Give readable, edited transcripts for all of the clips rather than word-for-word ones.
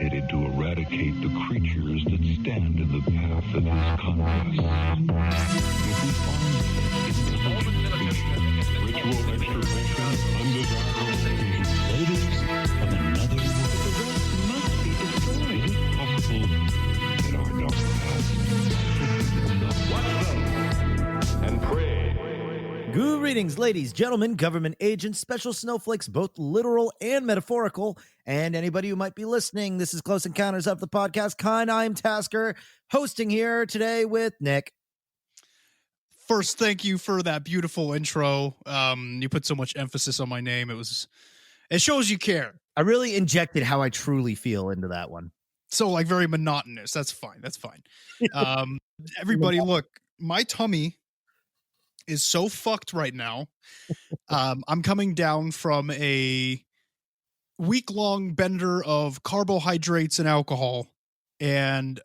dedicated to eradicate the creatures that stand in the path of his conquest. If we find ritual extirpation, undesirable natives of another world, the rest must be destroyed. Is it possible that our dark past watch them and pray? Greetings, ladies, gentlemen, government agents, special snowflakes, both literal and metaphorical, and anybody who might be listening. This is Close Encounters of the Podcast Kind. I'm Tasker, hosting here today with Nick. First, thank you for that beautiful intro. You put so much emphasis on my name. It shows you care. I really injected how I truly feel into that one. So, like, very monotonous. That's fine. Everybody, look, my tummy is so fucked right now. I'm coming down from a week-long bender of carbohydrates and alcohol. And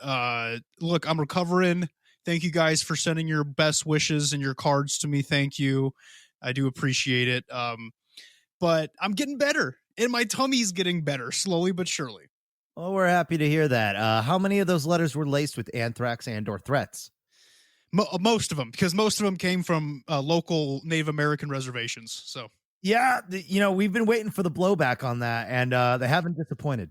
look, I'm recovering. Thank you guys for sending your best wishes and your cards to me. Thank you. I do appreciate it. But I'm getting better, and my tummy's getting better, slowly but surely. Well, we're happy to hear that. How many of those letters were laced with anthrax and or threats? Most of them, because most of them came from local Native American reservations. So yeah, we've been waiting for the blowback on that, and they haven't disappointed.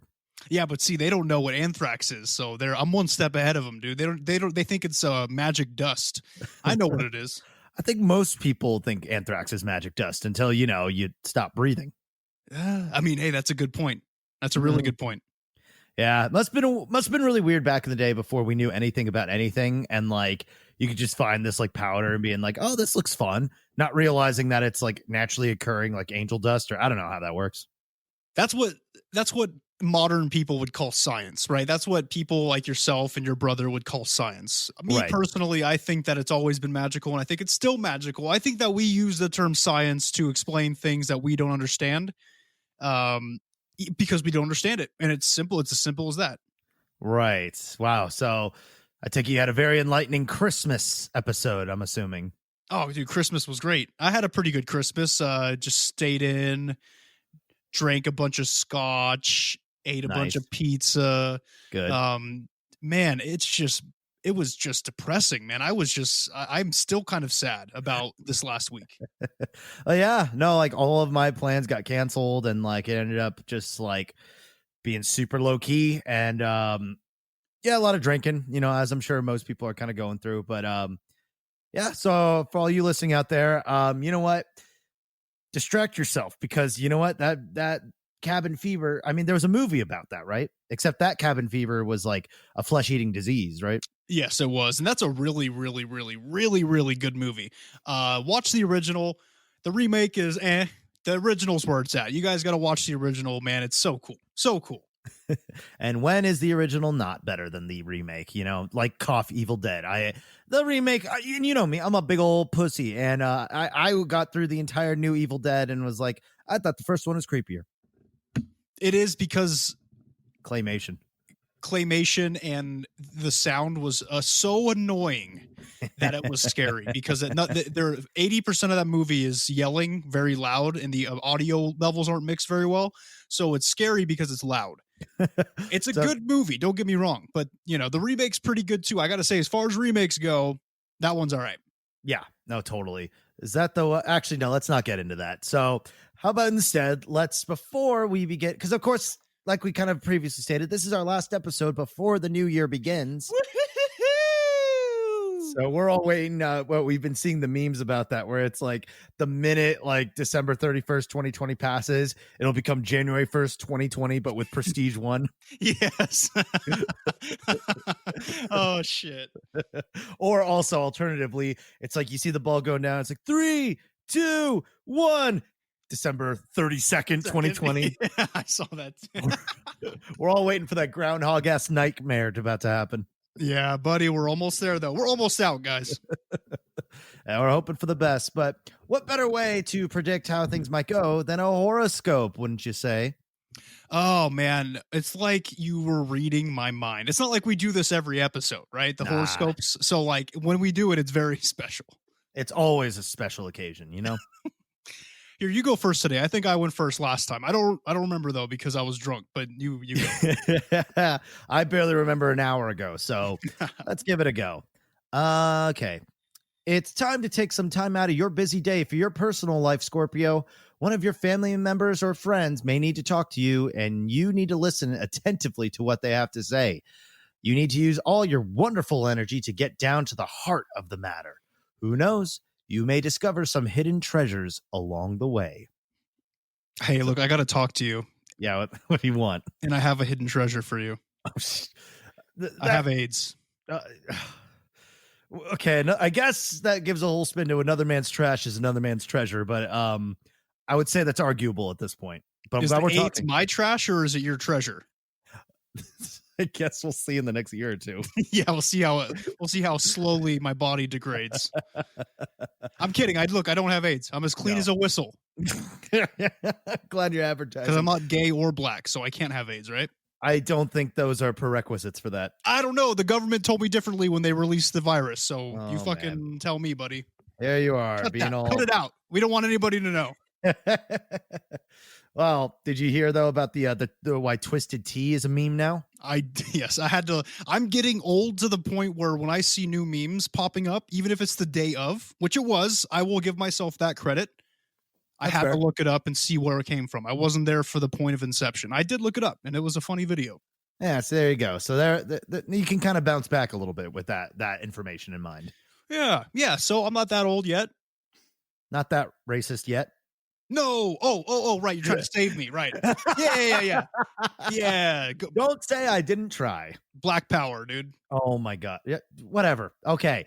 Yeah, but see, they don't know what anthrax is, so I'm one step ahead of them, dude. They think it's magic dust. I know what it is. I think most people think anthrax is magic dust until you stop breathing. I mean, hey, that's a good point. That's a really good point. Yeah, must have been really weird back in the day before we knew anything about anything, and like you could just find this like powder and being like, oh, this looks fun, not realizing that it's like naturally occurring like angel dust, or I don't know how that works. That's what modern people would call science, right? That's what people like yourself and your brother would call science. Me personally, I think that it's always been magical, and I think it's still magical. I think that we use the term science to explain things that we don't understand. Because we don't understand it, and it's simple. It's as simple as that. Right. Wow. So I think you had a very enlightening Christmas episode, I'm assuming. Oh, dude, Christmas was great. I had a pretty good Christmas. Just stayed in, drank a bunch of scotch, ate a bunch of pizza. Good. Man, it was just depressing, man. I'm still kind of sad about this last week. Oh yeah, no, like all of my plans got canceled, and like it ended up just like being super low key, and yeah, a lot of drinking, as I'm sure most people are kind of going through. But yeah, so for all you listening out there, you know what? Distract yourself, because you know what, that cabin fever, I mean, there was a movie about that, right? Except that cabin fever was like a flesh-eating disease, right? Yes, it was. And that's a really, really, really, really, really good movie. Watch the original. The remake is The original's where it's at. You guys got to watch the original, man. It's so cool. So cool. And when is the original not better than the remake? Like cough Evil Dead. The remake, you know me, I'm a big old pussy. And I got through the entire new Evil Dead and was like, I thought the first one was creepier. It is, because claymation and the sound was so annoying that it was scary, because 80% of that movie is yelling very loud, and the audio levels aren't mixed very well, so it's scary because it's loud. It's a good movie, don't get me wrong, but the remake's pretty good too. I gotta say, as far as remakes go, that one's all right. Yeah, no, totally. Is that actually, no, let's not get into that. So how about instead, before we begin, because of course, like we kind of previously stated, this is our last episode before the new year begins. So we're all waiting. We've been seeing the memes about that, where it's like the minute like December 31st, 2020 passes, it'll become January 1st, 2020, but with Prestige 1. Yes. Oh, shit. Or also, alternatively, it's like you see the ball going down. It's like 3, 2, 1. December 32nd, 2020. Yeah, I saw that. We're all waiting for that groundhog-ass nightmare about to happen. Yeah, buddy, we're almost there, though. We're almost out, guys. And we're hoping for the best. But what better way to predict how things might go than a horoscope, wouldn't you say? Oh, man. It's like you were reading my mind. It's not like we do this every episode, right? The horoscopes. So, like, when we do it, it's very special. It's always a special occasion, Here, you go first today. I think I went first last time. I don't remember though because I was drunk. But you go. I barely remember an hour ago, so let's give it a go. Okay. It's time to take some time out of your busy day for your personal life, Scorpio. One of your family members or friends may need to talk to you, and you need to listen attentively to what they have to say. You need to use all your wonderful energy to get down to the heart of the matter. Who knows? You may discover some hidden treasures along the way. Hey, look, I got to talk to you. Yeah, what do you want? And I have a hidden treasure for you. I have AIDS. Okay, no, I guess that gives a whole spin to another man's trash is another man's treasure, but I would say that's arguable at this point. But I'm is glad we're AIDS talking. My trash or is it your treasure? I guess we'll see in the next year or two. Yeah, we'll see how slowly my body degrades. I'm kidding. I don't have AIDS. I'm as clean as a whistle. Glad you're advertising. Because I'm not gay or black, so I can't have AIDS, right? I don't think those are prerequisites for that. I don't know. The government told me differently when they released the virus, so you fucking tell me, buddy. There you are. Cut it out. We don't want anybody to know. Well, did you hear though about the why Twisted Tea is a meme now? Yes, I had to. I'm getting old to the point where when I see new memes popping up, even if it's the day of, which it was, I will give myself that credit. That's I have fair. to look it up and see where it came from. I wasn't there for the point of inception. I did look it up, and it was a funny video. Yeah, so there you go. So there, you can kind of bounce back a little bit with that information in mind. Yeah. So I'm not that old yet. Not that racist yet. No. Oh, right. You're trying to save me, right? Yeah. Yeah. Don't say I didn't try. Black power, dude. Oh my God. Yeah, whatever. Okay.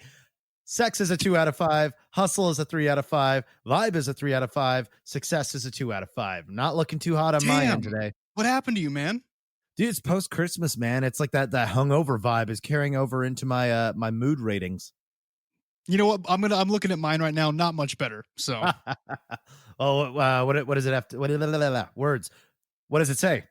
Sex is a 2 out of 5. Hustle is a 3 out of 5. Vibe is a 3 out of 5. Success is a 2 out of 5. Not looking too hot on my end today. What happened to you, man? Dude, it's post-Christmas, man. It's like that hungover vibe is carrying over into my my mood ratings. You know what? I'm looking at mine right now. Not much better. So, what does it have to? Words. What does it say?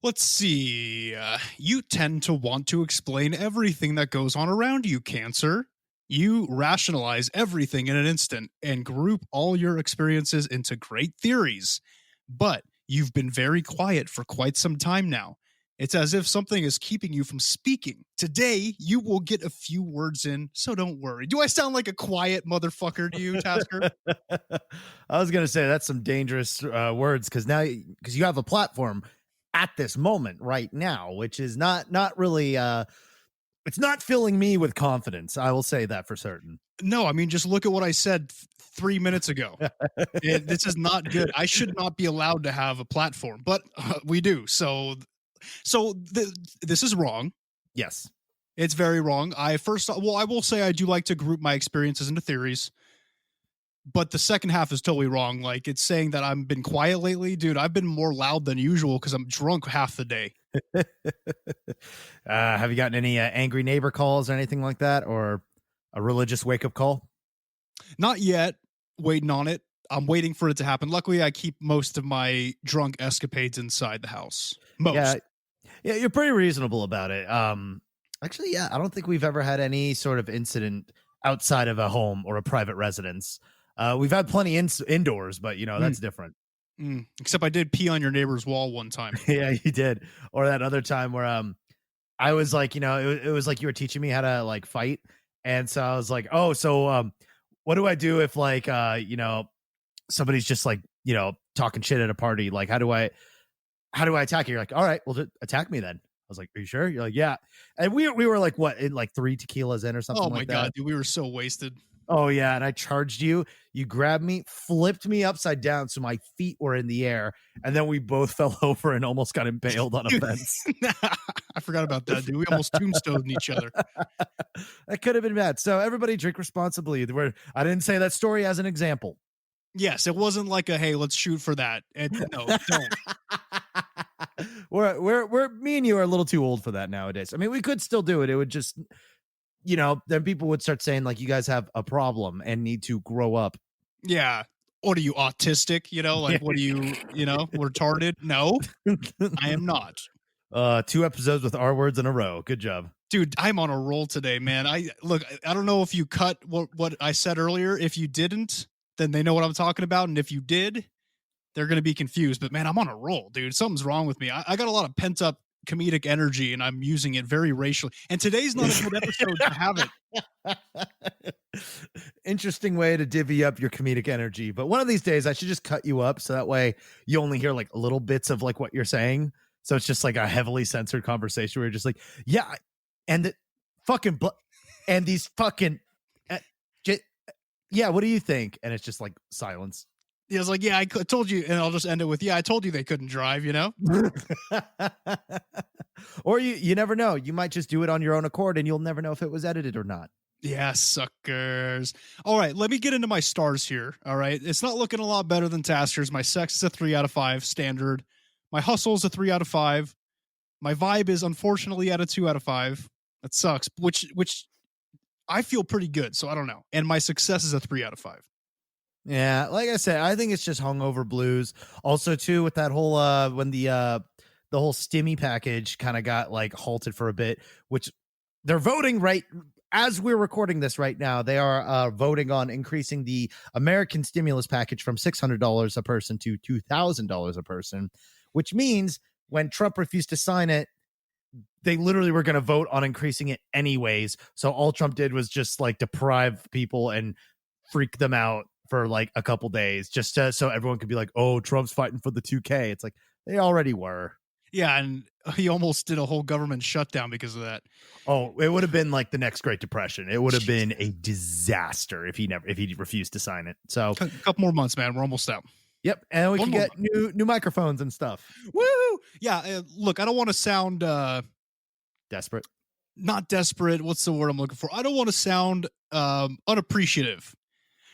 let's see. You tend to want to explain everything that goes on around you, Cancer. You rationalize everything in an instant and group all your experiences into great theories. But you've been very quiet for quite some time now. It's as if something is keeping you from speaking. Today, you will get a few words in, so don't worry. Do I sound like a quiet motherfucker to you, Tasker? I was going to say that's some dangerous words because you have a platform at this moment right now, which is not really, it's not filling me with confidence. I will say that for certain. No, I mean, just look at what I said 3 minutes ago. This is not good. I should not be allowed to have a platform, but we do. So this is wrong. Yes, it's very wrong. I will say I do like to group my experiences into theories, but the second half is totally wrong. Like, it's saying that I've been quiet lately. Dude, I've been more loud than usual because I'm drunk half the day. Have you gotten any angry neighbor calls or anything like that, or a religious wake-up call? Not yet. Waiting on it. I'm waiting for it to happen. Luckily, I keep most of my drunk escapades inside the house. Most. Yeah, you're pretty reasonable about it. Actually, yeah, I don't think we've ever had any sort of incident outside of a home or a private residence. We've had plenty indoors, but that's different. Except I did pee on your neighbor's wall one time. Yeah, you did. Or that other time where I was like, it was like you were teaching me how to like fight, and so I was like, oh, so what do I do if like somebody's just like talking shit at a party? Like, how do I attack you? You're like, all right, well, just attack me then. I was like, are you sure? You're like, yeah. And we were like, what, in like 3 tequilas in or something? Oh my like God, that. dude, we were so wasted. Oh yeah. And I charged you, you grabbed me, flipped me upside down. So my feet were in the air, and then we both fell over and almost got impaled on a fence. I forgot about that, dude. We almost tombstoned each other. That could have been bad. So everybody drink responsibly. I didn't say that story as an example. Yes, it wasn't like a, hey, let's shoot for that. No, don't. We're me and you are a little too old for that nowadays. I mean, we could still do it. It would just, then people would start saying like, you guys have a problem and need to grow up. Yeah. What are you, autistic? Like, what are you, retarded? No, I am not. 2 episodes with R words in a row. Good job. Dude, I'm on a roll today, man. I don't know if you cut what I said earlier. If you didn't, then they know what I'm talking about. And if you did, they're going to be confused. But man, I'm on a roll, dude. Something's wrong with me. I got a lot of pent up comedic energy and I'm using it very racially. And today's not a good episode to have it. Interesting way to divvy up your comedic energy. But one of these days I should just cut you up so that way you only hear like little bits of like what you're saying. So it's just like a heavily censored conversation where you're just like, yeah, and the fucking and these fucking yeah, what do you think? And it's just like silence. He was like, yeah, I told you, and I'll just end it with, yeah, I told you they couldn't drive, you know? Or you never know. You might just do it on your own accord and you'll never know if it was edited or not. Yeah, suckers. All right, let me get into my stars here. All right. It's not looking a lot better than Tasker's. My sex is a 3 out of 5 standard. My hustle is a 3 out of 5. My vibe is unfortunately at a 2 out of 5. That sucks, which I feel pretty good. So I don't know. And my success is a 3 out of 5. Yeah, like I said, I think it's just hungover blues. Also, too, with that whole when the whole stimmy package kind of got like halted for a bit, which they're voting right as we're recording this right now. They are voting on increasing the American stimulus package from $600 a person to $2,000 a person, which means when Trump refused to sign it, they literally were going to vote on increasing it anyways. So all Trump did was just like deprive people and freak them out for like a couple days just so everyone could be like, oh, Trump's fighting for the 2K. It's like they already were. Yeah, and he almost did a whole government shutdown because of that. Oh, it would have been like the next Great Depression. It would have been a disaster if he refused to sign it. So a couple more months, man. We're almost out. Yep, and we One can more get new microphones and stuff. Woo! Yeah, look, I don't want to sound Desperate. Not desperate. What's the word I'm looking for? I don't want to sound unappreciative.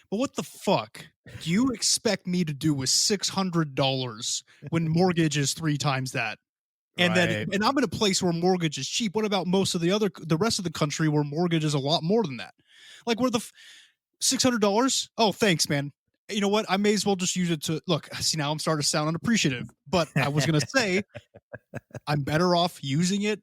But what the fuck do you expect me to do with $600 when mortgage is 3 times that? And then I'm in a place where mortgage is cheap. What about most of the rest of the country where mortgage is a lot more than that? Like where the $600? Oh, thanks, man. You know what? I may as well just use it to look. See, now I'm starting to sound unappreciative, but I was going to say I'm better off using it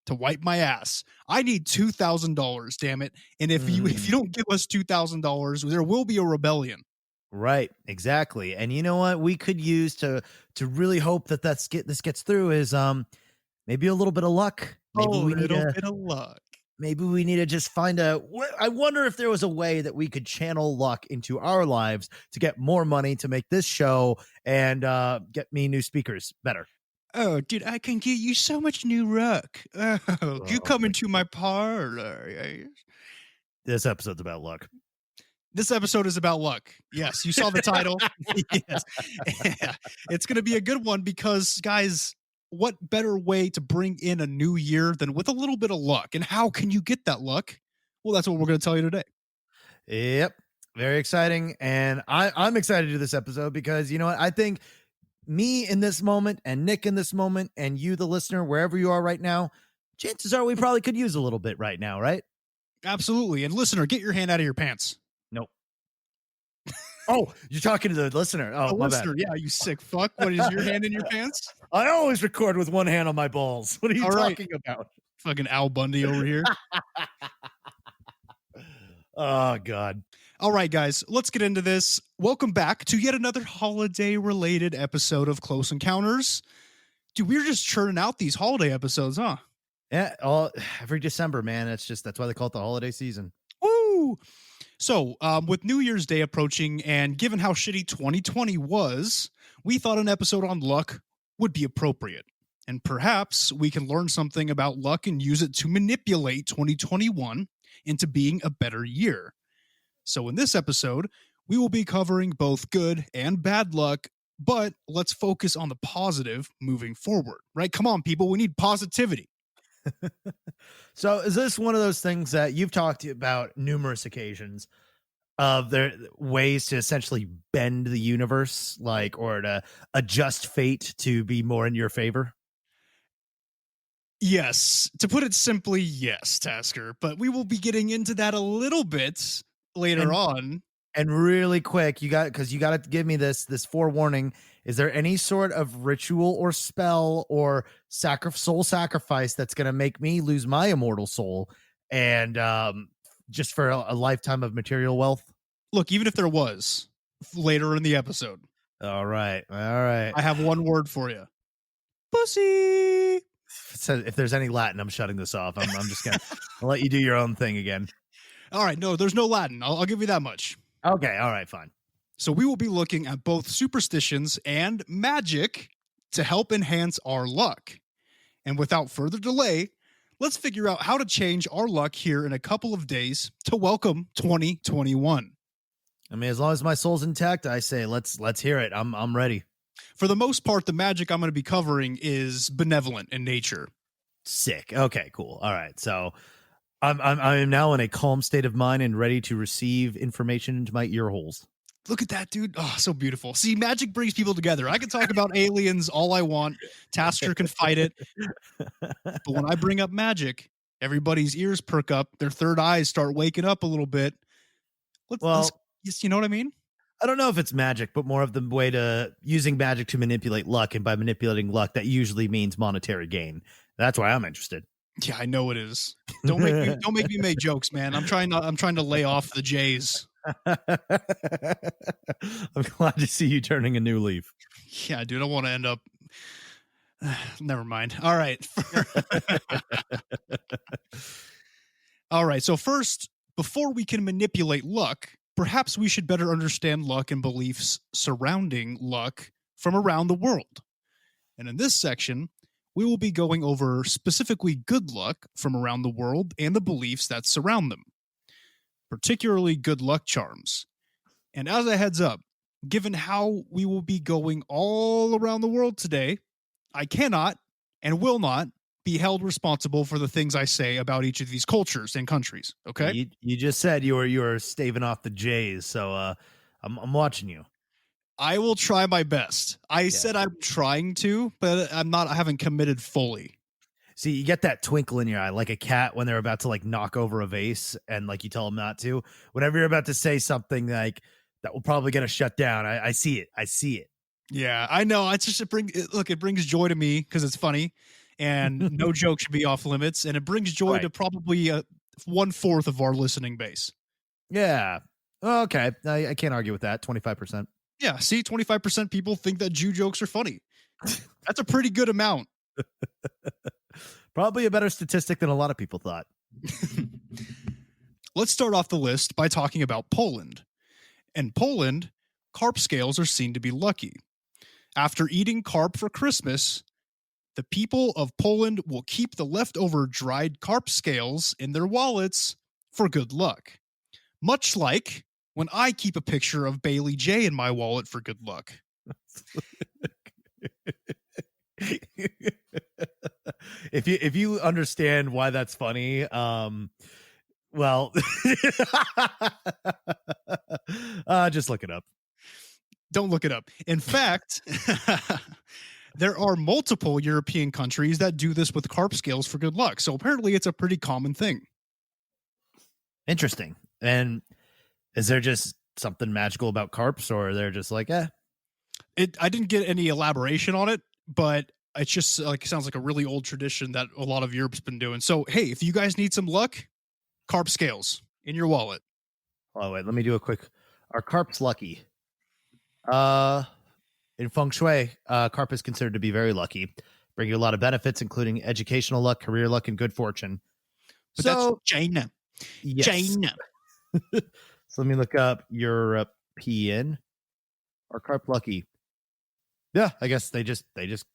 to wipe my ass. I need $2,000, damn it. And if you don't give us $2,000, there will be a rebellion. Right, exactly. And you know what we could use to really hope that this gets through is maybe a little bit of luck. Maybe a little bit of luck. Maybe we need to just find I wonder if there was a way that we could channel luck into our lives to get more money to make this show and get me new speakers better. Oh, dude, I can get you so much new luck. Oh, you come into my parlor. Yes. This episode's about luck. This episode is about luck. Yes, you saw the title. Yes. Yeah. It's going to be a good one because, guys, what better way to bring in a new year than with a little bit of luck? And how can you get that luck? Well, that's what we're going to tell you today. Yep. Very exciting. And I'm excited to do this episode because, you know what? I think me in this moment and Nick in this moment and you, the listener, wherever you are right now, chances are we probably could use a little bit right now, right? Absolutely. And listener, get your hand out of your pants. Nope. Oh, you're talking to the listener. Oh, my listener. bad. Yeah, you sick fuck. What is your hand in your pants? I always record with one hand on my balls. What are you talking about? Fucking Al Bundy over here. Oh, God. All right, guys, let's get into this. Welcome back to yet another holiday-related episode of Close Encounters. Dude, we're just churning out these holiday episodes, huh? Yeah, every December, man. That's why they call it the holiday season. Woo! So, with New Year's Day approaching, and given how shitty 2020 was, we thought an episode on luck would be appropriate. And perhaps we can learn something about luck and use it to manipulate 2021 into being a better year. So in this episode, we will be covering both good and bad luck, but let's focus on the positive moving forward, right? Come on, people. We need positivity. So is this one of those things that you've talked about numerous occasions of their ways to essentially bend the universe, like, or to adjust fate to be more in your favor? Yes. To put it simply, yes, Tasker, but we will be getting into that a little bit later on. And really quick, you got to give me this forewarning. Is there any sort of ritual or spell or soul sacrifice that's going to make me lose my immortal soul and just for a lifetime of material wealth? Look, even if there was, later in the episode. All right. I have one word for you. Pussy. So if there's any Latin, I'm shutting this off. I'm just gonna I'll let you do your own thing again. All right. No, there's no Latin. I'll give you that much. Okay. All right. Fine. So we will be looking at both superstitions and magic to help enhance our luck. And without further delay, let's figure out how to change our luck here in a couple of days to welcome 2021. I mean, as long as my soul's intact, I say let's hear it. I'm ready. For the most part, the magic I'm going to be covering is benevolent in nature. Sick. Okay, cool. All right. So I am now in a calm state of mind and ready to receive information into my ear holes. Look at that, dude. Oh, so beautiful. See, magic brings people together. I can talk about aliens all I want. Tasker can fight it. But when I bring up magic, everybody's ears perk up. Their third eyes start waking up a little bit. Let's you know what I mean? I don't know if it's magic, but more of the way to using magic to manipulate luck. And by manipulating luck, that usually means monetary gain. That's why I'm interested. Yeah, I know it is. Don't make me make jokes, man. I'm trying to lay off the J's. I'm glad to see you turning a new leaf. Yeah, dude, I want to end up. Never mind. All right. All right. So first, before we can manipulate luck, perhaps we should better understand luck and beliefs surrounding luck from around the world. And in this section, we will be going over specifically good luck from around the world and the beliefs that surround them, particularly good luck charms. And as a heads up, given how we will be going all around the world today, I cannot and will not be held responsible for the things I say about each of these cultures and countries. Okay. You just said you were staving off the J's, so I'm watching you. I will try my best. I said I'm trying to, but I haven't committed fully. See, you get that twinkle in your eye, like a cat when they're about to like knock over a vase, and like you tell them not to. Whenever you're about to say something like that will probably get us shut down, I see it. I see it. Yeah, I know. It's just it brings joy to me because it's funny, and no joke should be off limits, and it brings joy to probably 1/4 of our listening base. Yeah. Okay. I can't argue with that. 25%. Yeah. See, 25% people think that Jew jokes are funny. That's a pretty good amount. Probably a better statistic than a lot of people thought. Let's start off the list by talking about Poland. In Poland, carp scales are seen to be lucky. After eating carp for Christmas, the people of Poland will keep the leftover dried carp scales in their wallets for good luck. Much like when I keep a picture of Bailey J in my wallet for good luck. If you understand why that's funny, well, just look it up. Don't look it up. In fact, there are multiple European countries that do this with carp scales for good luck. So apparently it's a pretty common thing. Interesting. And is there just something magical about carps, or they're just like, I didn't get any elaboration on it, but it's just like, it sounds like a really old tradition that a lot of Europe's been doing. So, hey, if you guys need some luck, carp scales in your wallet. Oh, wait, let me do a quick. Are carps lucky? In feng shui, carp is considered to be very lucky, bring you a lot of benefits, including educational luck, career luck, and good fortune. But that's China. Yes. China. So let me look up European. Are carp lucky? Yeah, I guess they just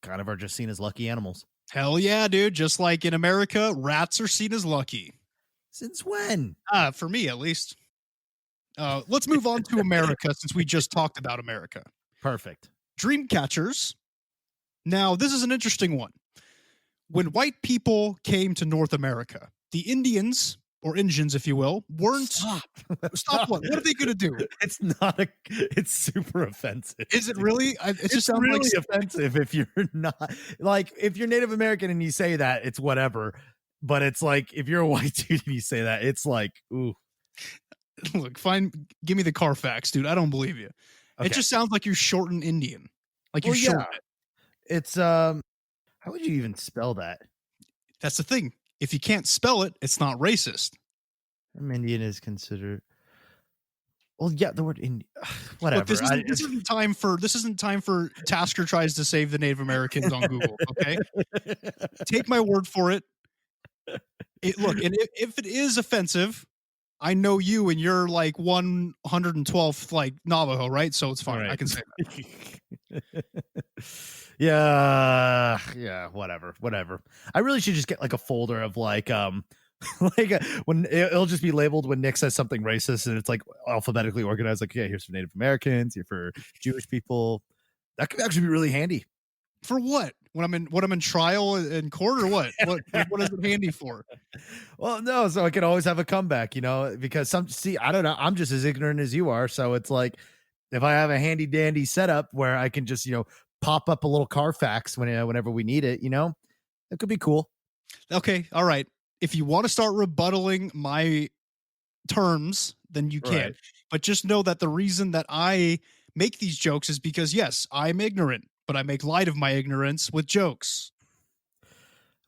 kind of are just seen as lucky animals. Hell yeah, dude. Just like in America, rats are seen as lucky. Since when? For me, at least. Let's move on to America since we just talked about America. Perfect. Dream catchers. Now, this is an interesting one. When white people came to North America, the Indians, or Injuns, if you will, weren't... Stop what? What are they going to do? It's super offensive. Is it really? It just sounds really offensive if you're not... Like, if you're Native American and you say that, it's whatever. But it's like, if you're a white dude and you say that, it's like, ooh. Look, give me the Carfax, dude. I don't believe you. Okay. It just sounds like you're shorting Indian. Like you short it. It's how would you even spell that? That's the thing. If you can't spell it, it's not racist. Indian is considered. Well, yeah, the word in Look, whatever. this isn't time for Tasker tries to save the Native Americans on Google. Okay, take my word for it. Look, and if it is offensive, I know you and you're like 112th like Navajo, right? So it's fine. Right. I can say that. Yeah, whatever. I really should just get like a folder of like like when it'll just be labeled when Nick says something racist, and it's like alphabetically organized. Like, yeah, here's for Native Americans, here for Jewish people. That could actually be really handy. For what? When I'm in trial in court or what? What is it handy for? Well, no, so I can always have a comeback, because I don't know, I'm just as ignorant as you are. So it's like if I have a handy dandy setup where I can just, pop up a little Carfax whenever we need it, it could be cool. Okay, all right. If you want to start rebuttaling my terms, then you can. Right. But just know that the reason that I make these jokes is because, yes, I'm ignorant, but I make light of my ignorance with jokes.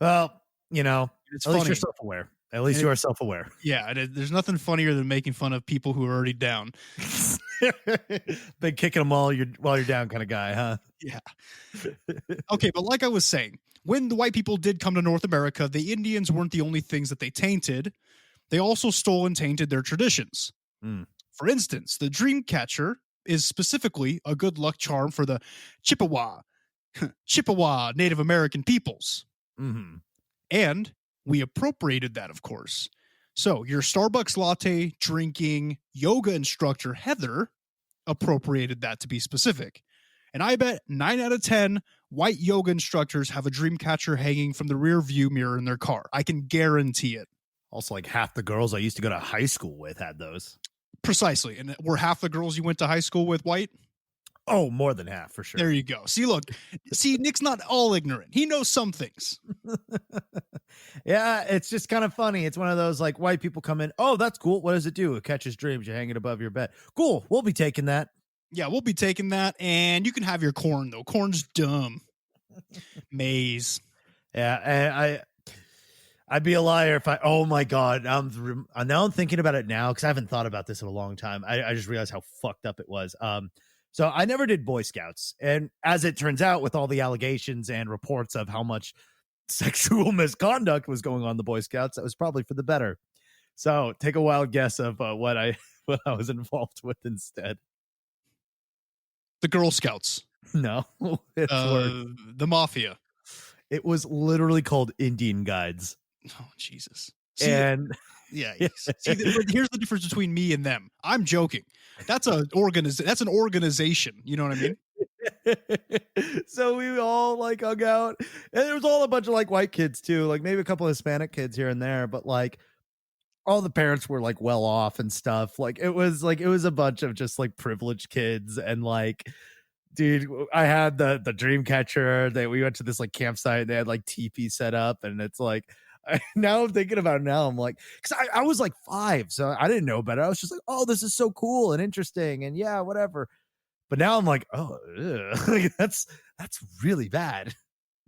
Well, it's at funny. least you're self-aware. At least you are self-aware. Yeah, there's nothing funnier than making fun of people who are already down. Been kicking them while you're down kind of guy, huh? Yeah. Okay, but like I was saying, when the white people did come to North America, the Indians weren't the only things that they tainted. They also stole and tainted their traditions. Mm. For instance, the dream catcher is specifically a good luck charm for the Chippewa Native American peoples. Mm-hmm. And we appropriated that, of course. So your Starbucks latte drinking yoga instructor, Heather, appropriated that to be specific. And I bet 9 out of 10 white yoga instructors have a dream catcher hanging from the rear view mirror in their car. I can guarantee it. Also, like half the girls I used to go to high school with had those. Precisely. And were half the girls you went to high school with white? Oh, more than half for sure. There you go. See, Nick's not all ignorant. He knows some things. Yeah, it's just kind of funny. It's one of those like white people come in. Oh, that's cool. What does it do? It catches dreams. You hang it above your bed. Cool. We'll be taking that. Yeah, we'll be taking that. And you can have your corn, though. Corn's dumb. Maize. Yeah, and I'd be a liar if oh my God. Now I'm thinking about it now because I haven't thought about this in a long time. I just realized how fucked up it was. So I never did Boy Scouts. And as it turns out, with all the allegations and reports of how much sexual misconduct was going on in the Boy Scouts, that was probably for the better. So take a wild guess of what I was involved with instead. The Girl Scouts. No, the Mafia. It was literally called Indian Guides. Oh, Jesus. And yeah. See, here's the difference between me and them. I'm joking. That's an organization. You know what I mean? So we all like hung out, and there was all a bunch of like white kids too, like maybe a couple of Hispanic kids here and there, but like all the parents were like well off and stuff. Like it was a bunch of just like privileged kids. And like, dude, I had the dream catcher that we went to this like campsite and they had like teepee set up, and it's like now I'm thinking about it now. I'm like, because I was like 5, so I didn't know better. I was just like, oh, this is so cool and interesting, and yeah, whatever. But now I'm like, oh, like, that's really bad.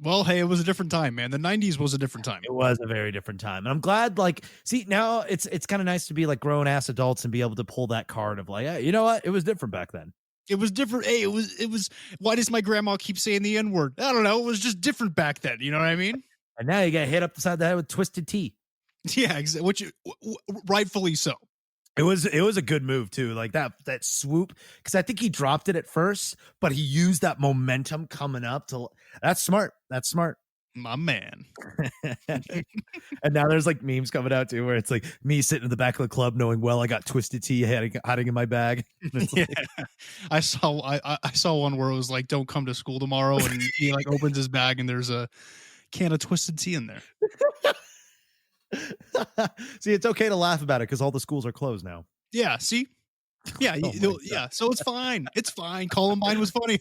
Well, hey, it was a different time, man. The 90s was a different time. It was a very different time. And I'm glad, like, see, now it's kind of nice to be like grown ass adults and be able to pull that card of like, hey, you know what? It was different back then. It was different. Hey, it was, why does my grandma keep saying the N-word? I don't know. It was just different back then. You know what I mean? And now you get hit up the side of the head with twisted tea. Yeah, exactly. Which rightfully so. It was a good move too, like that swoop, because I think he dropped it at first, but he used that momentum coming up to. That's smart. My man. And now there's like memes coming out too, where it's like me sitting in the back of the club knowing, well, I got twisted tea hiding in my bag. Yeah. I saw one where it was like, don't come to school tomorrow, and he like opens his bag and there's a can of twisted tea in there. See, it's okay to laugh about it because all the schools are closed now. Yeah, see? Yeah, yeah. So it's fine. It's fine. Columbine was funny.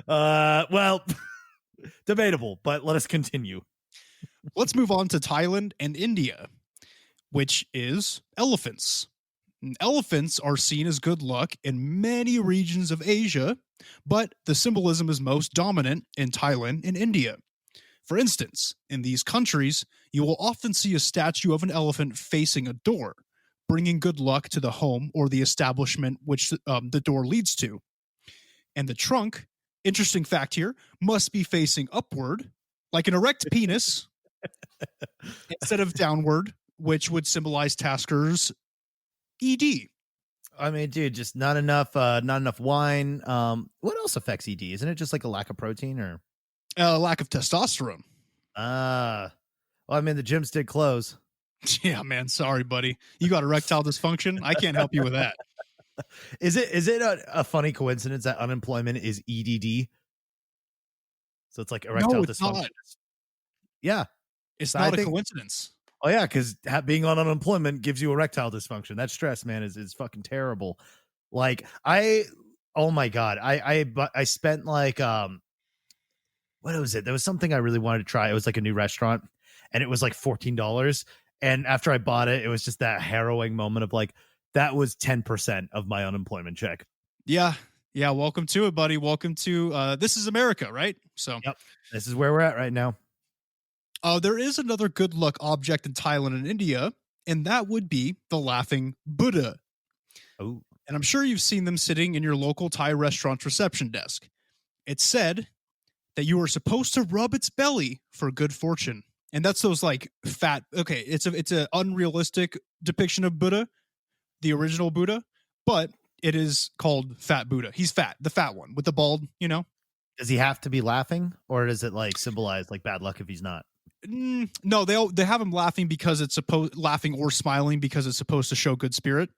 Well, debatable, but let us continue. Let's move on to Thailand and India, which is elephants. And elephants are seen as good luck in many regions of Asia, but the symbolism is most dominant in Thailand and India. For instance, in these countries, you will often see a statue of an elephant facing a door, bringing good luck to the home or the establishment which the door leads to. And the trunk, interesting fact here, must be facing upward, like an erect penis, instead of downward, which would symbolize Tasker's ED. I mean, dude, just not enough wine. What else affects ED? Isn't it just like a lack of protein or Lack of testosterone? well, I mean, the gyms did close. Yeah, man. Sorry, buddy. You got erectile dysfunction. I can't help you with that. Is it a funny coincidence that unemployment is EDD? So it's like erectile No, it's dysfunction. not. Yeah. It's So not I a think- coincidence. Oh yeah, because being on unemployment gives you erectile dysfunction. That stress, man, is fucking terrible. Like oh my god, I spent like what was it? There was something I really wanted to try. It was like a new restaurant, and it was like $14. And after I bought it, it was just that harrowing moment of like that was 10% of my unemployment check. Yeah. Yeah. Welcome to it, buddy. Welcome to This is America, right? So Yep. This is where we're at right now. there is another good luck object in Thailand and India, and that would be the laughing Buddha. Oh, And I'm sure you've seen them sitting in your local Thai restaurant's reception desk. It's said that you are supposed to rub its belly for good fortune. And that's those like fat. Okay, it's a unrealistic depiction of Buddha, the original Buddha, but it is called Fat Buddha. He's fat, the fat one with the bald, does he have to be laughing, or does it like symbolize like bad luck if he's not? No, they have him laughing because it's laughing or smiling because it's supposed to show good spirit.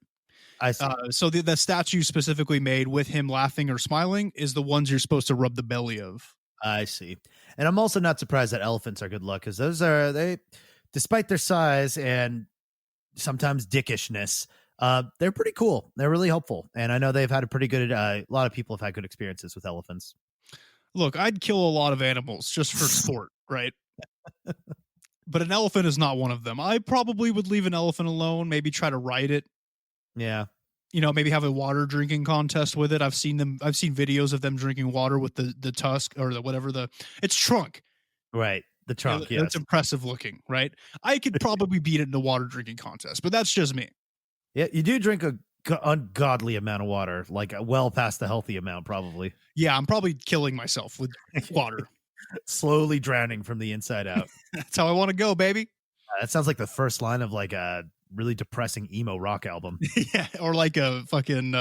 I see. So the statue specifically made with him laughing or smiling is the ones you're supposed to rub the belly of. I see. And I'm also not surprised that elephants are good luck, because they, despite their size and sometimes dickishness, they're pretty cool. They're really helpful. And I know they've had a pretty good, a lot of people have had good experiences with elephants. Look, I'd kill a lot of animals just for sport, right? But an elephant is not one of them. I probably would leave an elephant alone, maybe try to ride it. Yeah. Maybe have a water drinking contest with it. I've seen videos of them drinking water with the tusk or it's trunk. Right. The trunk. It's Yes. impressive looking, right? I could probably beat it in a water drinking contest, but that's just me. Yeah. You do drink a ungodly amount of water, like well past the healthy amount, probably. Yeah, I'm probably killing myself with water. Slowly drowning from the inside out. That's how I want to go, baby. That sounds like the first line of like a really depressing emo rock album. Yeah, or like a fucking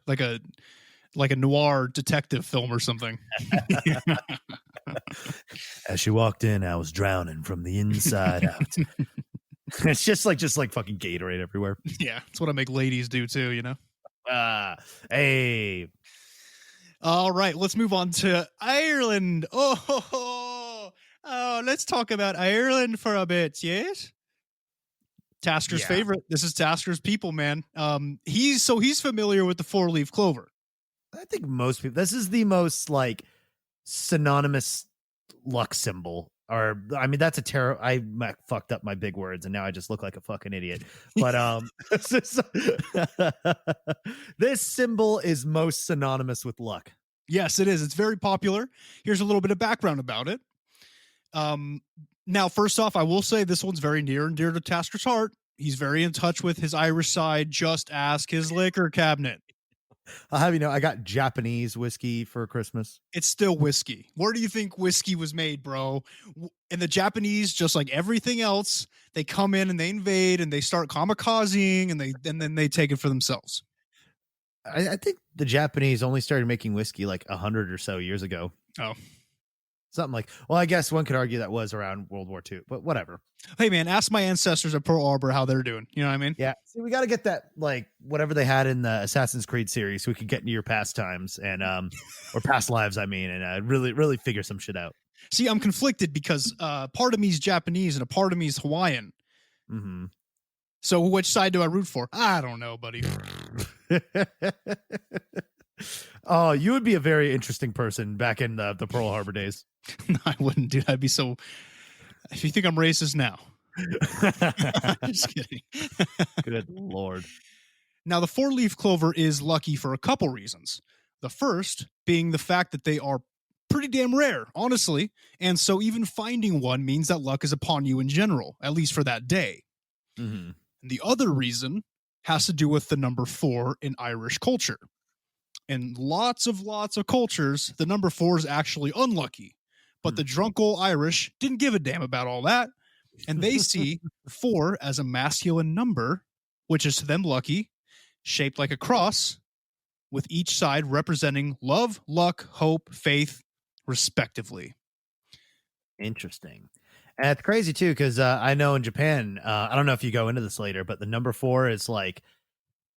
like a noir detective film or something. As she walked in, I was drowning from the inside out. It's just like fucking Gatorade everywhere. Yeah, that's what I make ladies do too, Hey. All right, let's move on to Ireland. Oh, let's talk about Ireland for a bit, yes? Tasker's favorite. This is Tasker's people, man. He's familiar with the 4-leaf clover. I think most people, this is the most like synonymous luck symbol. Or I mean, that's a terrible. I fucked up my big words, and now I just look like a fucking idiot. But this symbol is most synonymous with luck. Yes, it is. It's very popular. Here's a little bit of background about it. Now, first off, I will say this one's very near and dear to Tasker's heart. He's very in touch with his Irish side. Just ask his liquor cabinet. I'll have you know, I got Japanese whiskey for Christmas. It's still whiskey. Where do you think whiskey was made, bro? And the Japanese, just like everything else, they come in and they invade and they start kamikazing and then they take it for themselves. I think the Japanese only started making whiskey like 100 or so years ago. Oh. Something like, well, I guess one could argue that was around World War II, but whatever. Hey, man, ask my ancestors at Pearl Harbor how they're doing. You know what I mean? Yeah. See, we got to get that, like, whatever they had in the Assassin's Creed series so we could get into your past times and, or past lives, I mean, and really, really figure some shit out. See, I'm conflicted because part of me is Japanese and a part of me is Hawaiian. Mm-hmm. So which side do I root for? I don't know, buddy. Oh, you would be a very interesting person back in the Pearl Harbor days. No, I wouldn't, dude. I'd be so. If you think I'm racist now, just kidding. Good Lord. Now, the 4-leaf clover is lucky for a couple reasons. The first being the fact that they are pretty damn rare, honestly, and so even finding one means that luck is upon you in general, at least for that day. Mm-hmm. And the other reason has to do with the number 4 in Irish culture. In lots of cultures, the number 4 is actually unlucky. But the drunk old Irish didn't give a damn about all that. And they see 4 as a masculine number, which is to them lucky, shaped like a cross, with each side representing love, luck, hope, faith, respectively. Interesting. And it's crazy too, because I know in Japan, I don't know if you go into this later, but the number 4 is like,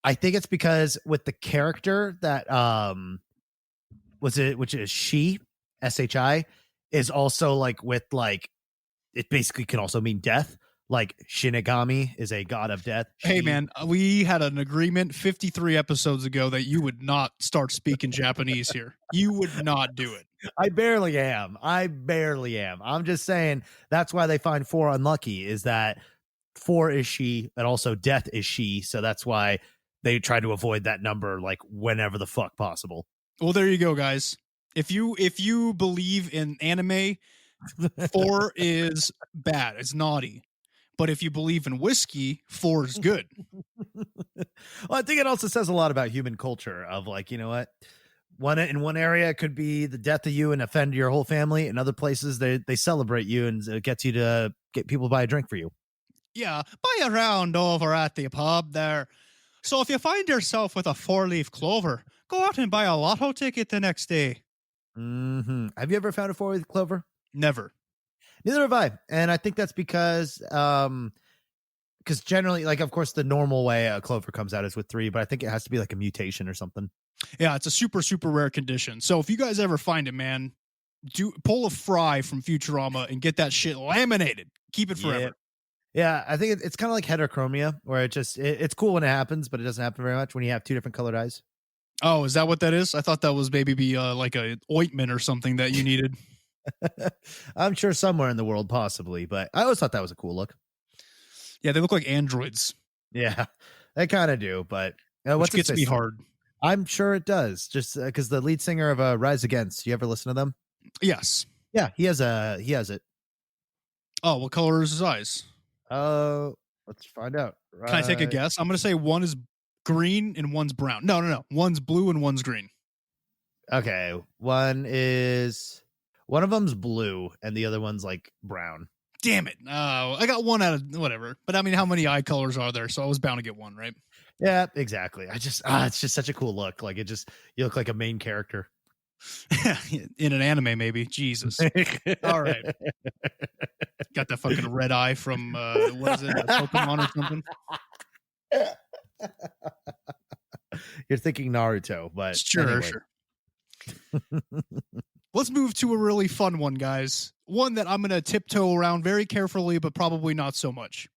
I think it's because with the character that which is she, SHI, is also like with like, it basically can also mean death. Like Shinigami is a god of death. Hey man, we had an agreement 53 episodes ago that you would not start speaking Japanese here. You would not do it. I barely am. I'm just saying that's why they find 4 unlucky, is that 4 is she, and also death is she. So that's why they try to avoid that number like whenever the fuck possible. Well, there you go, guys. If you believe in anime, 4 is bad. It's naughty. But if you believe in whiskey, 4 is good. Well, I think it also says a lot about human culture of like, you know what? In one area it could be the death of you and offend your whole family. In other places they celebrate you and it gets you to get people to buy a drink for you. Yeah, buy a round over at the pub there. So if you find yourself with a 4-leaf clover, go out and buy a lotto ticket the next day. Mm-hmm. Have you ever found a 4-leaf clover? Never. Neither have I. And I think that's because generally, like, of course, the normal way a clover comes out is with 3, but I think it has to be like a mutation or something. Yeah, it's a super, super rare condition. So if you guys ever find it, man, pull a Fry from Futurama and get that shit laminated. Keep it forever. Yeah, I think it's kind of like heterochromia, where it's cool when it happens, but it doesn't happen very much when you have 2 different colored eyes. Oh, is that what that is? I thought that was maybe like a ointment or something that you needed. I'm sure somewhere in the world, possibly, but I always thought that was a cool look. Yeah, they look like androids. Yeah, they kind of do, but which gets me hard. I'm sure it does, just because the lead singer of Rise Against, you ever listen to them? Yes. Yeah, he has it. Oh, what color is his eyes? Let's find out. Can I take a guess? I'm going to say one is green and one's brown. No. One's blue and one's green. Okay, one of them's blue and the other one's like brown. Damn it. I got one out of whatever. But I mean, how many eye colors are there? So I was bound to get one, right? Yeah, exactly. It's just such a cool look. Like you look like a main character. In an anime, maybe. Jesus. All right. Got that fucking red eye from, what is it? Pokemon or something? You're thinking Naruto, but sure, anyway. Sure. Let's move to a really fun one, guys. One that I'm going to tiptoe around very carefully, but probably not so much.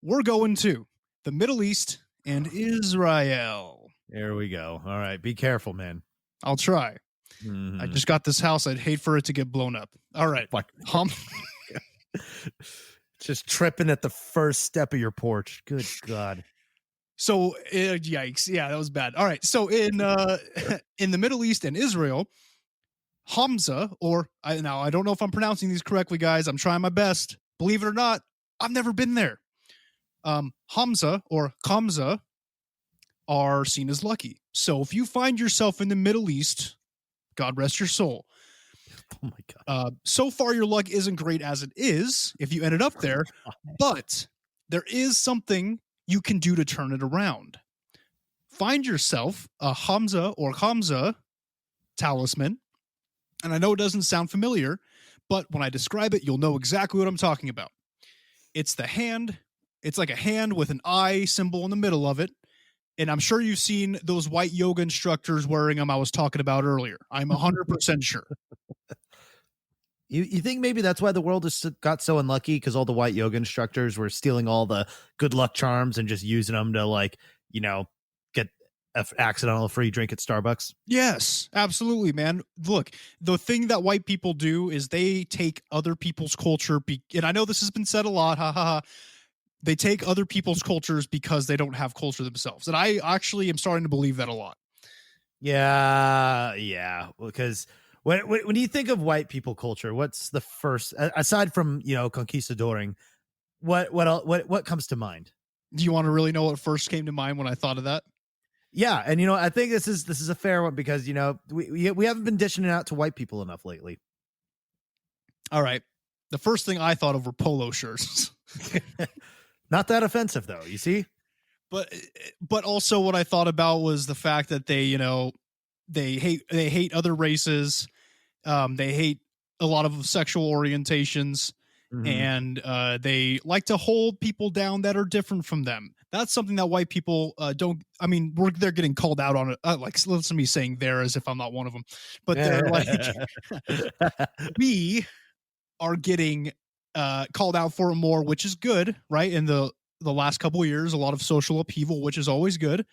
We're going to the Middle East and Israel. There we go. All right. Be careful, man. I'll try. Mm-hmm. I just got this house. I'd hate for it to get blown up. All right. Just tripping at the first step of your porch. Good God. So, yikes. Yeah, that was bad. All right. So in the Middle East and Israel, Hamza, I don't know if I'm pronouncing these correctly, guys. I'm trying my best. Believe it or not, I've never been there. Hamza or Kamza are seen as lucky. So if you find yourself in the Middle East, God rest your soul. Oh my God. So far, your luck isn't great as it is if you ended up there, but there is something you can do to turn it around. Find yourself a Hamza or Kamza talisman. And I know it doesn't sound familiar, but when I describe it, you'll know exactly what I'm talking about. It's the hand. It's like a hand with an eye symbol in the middle of it. And I'm sure you've seen those white yoga instructors wearing them I was talking about earlier. I'm 100% sure. You think maybe that's why the world has got so unlucky, because all the white yoga instructors were stealing all the good luck charms and just using them to get an accidental free drink at Starbucks? Yes, absolutely, man. Look, the thing that white people do is they take other people's culture. And I know this has been said a lot. Ha ha ha. They take other people's cultures because they don't have culture themselves. And I actually am starting to believe that a lot. Yeah. Because when you think of white people culture, what's the first, aside from, conquistadoring, what comes to mind? Do you want to really know what first came to mind when I thought of that? Yeah, and I think this is a fair one because we haven't been dishing it out to white people enough lately. All right. The first thing I thought of were polo shirts. Not that offensive though, you see? But also what I thought about was the fact that they hate other races. They hate a lot of sexual orientations. Mhm. And they like to hold people down that are different from them. That's something that white people don't. I mean, they're getting called out on it. Like, listen to me saying there as if I'm not one of them, but they're like, we are getting called out for it more, which is good, right? In the last couple of years, a lot of social upheaval, which is always good.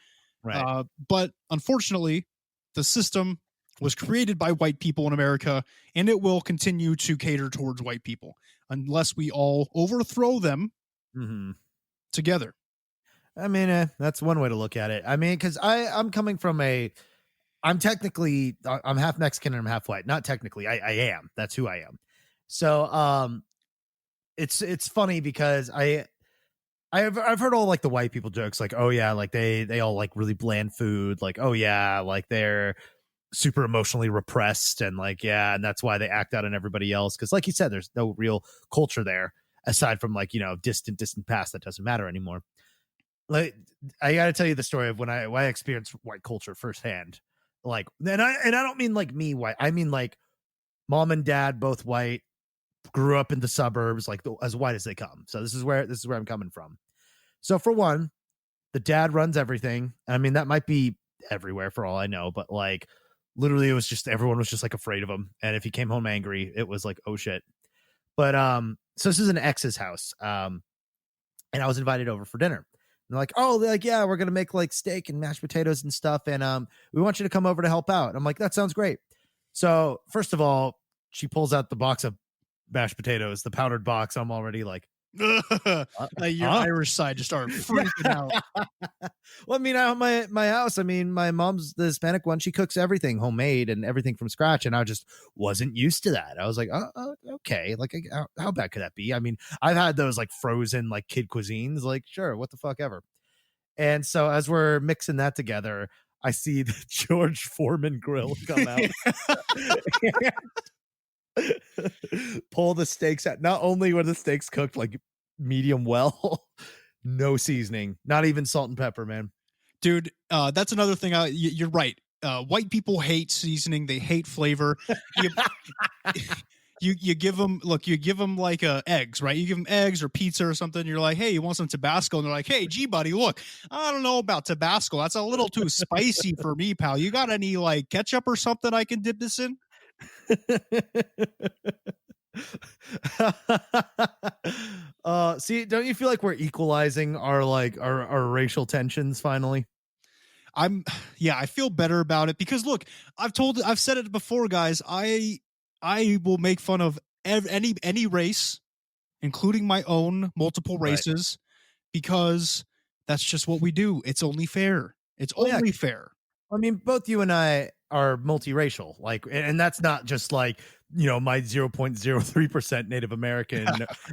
Right. But unfortunately, the system was created by white people in America, and it will continue to cater towards white people unless we all overthrow them together. I mean, that's one way to look at it. I mean, because I'm coming from I'm half Mexican and I'm half white. Not technically, I am. That's who I am. So it's funny because I've heard all like the white people jokes, like, oh yeah, like they all like really bland food, like, oh yeah, like they're super emotionally repressed, and like, yeah, and that's why they act out on everybody else, because like you said, there's no real culture there aside from like distant past that doesn't matter anymore. Like, I gotta tell you the story of when I experienced white culture firsthand. Like, and I don't mean like me white, I mean like mom and dad both white, grew up in the suburbs, like as white as they come. So this is where I'm coming from. So for one, the dad runs everything. I mean, that might be everywhere for all I know, but like literally it was just, everyone was just like afraid of him. And if he came home angry, it was like, oh shit. But so this is an ex's house. And I was invited over for dinner. And they're like, oh, they're like, yeah, we're gonna make like steak and mashed potatoes and stuff, and we want you to come over to help out. I'm like, that sounds great. So first of all, she pulls out the box of mashed potatoes, the powdered box. I'm already like, Your Irish side just started freaking out. Well, I mean, my house, I mean, my mom's the Hispanic one. She cooks everything homemade and everything from scratch. And I just wasn't used to that. I was like, okay. Like, how bad could that be? I mean, I've had those like frozen, like kid cuisines, like, sure, what the fuck ever. And so as we're mixing that together, I see the George Foreman grill come out. Pull the steaks out. Not only were the steaks cooked like medium well, no seasoning, not even salt and pepper, man. Dude, that's another thing. You're right. White people hate seasoning. They hate flavor. You give them, you give them like eggs, right? You give them eggs or pizza or something. You're like, hey, you want some Tabasco? And they're like, hey, gee, buddy, look, I don't know about Tabasco. That's a little too spicy for me, pal. You got any like ketchup or something I can dip this in? See, don't you feel like we're equalizing our racial tensions finally? I feel better about it because look, I've said it before, guys. I will make fun of any race, including my own multiple races, because that's just what we do. It's only fair. It's only fair. I mean, both you and I are multiracial, like, and that's not just like, my 0.03% Native American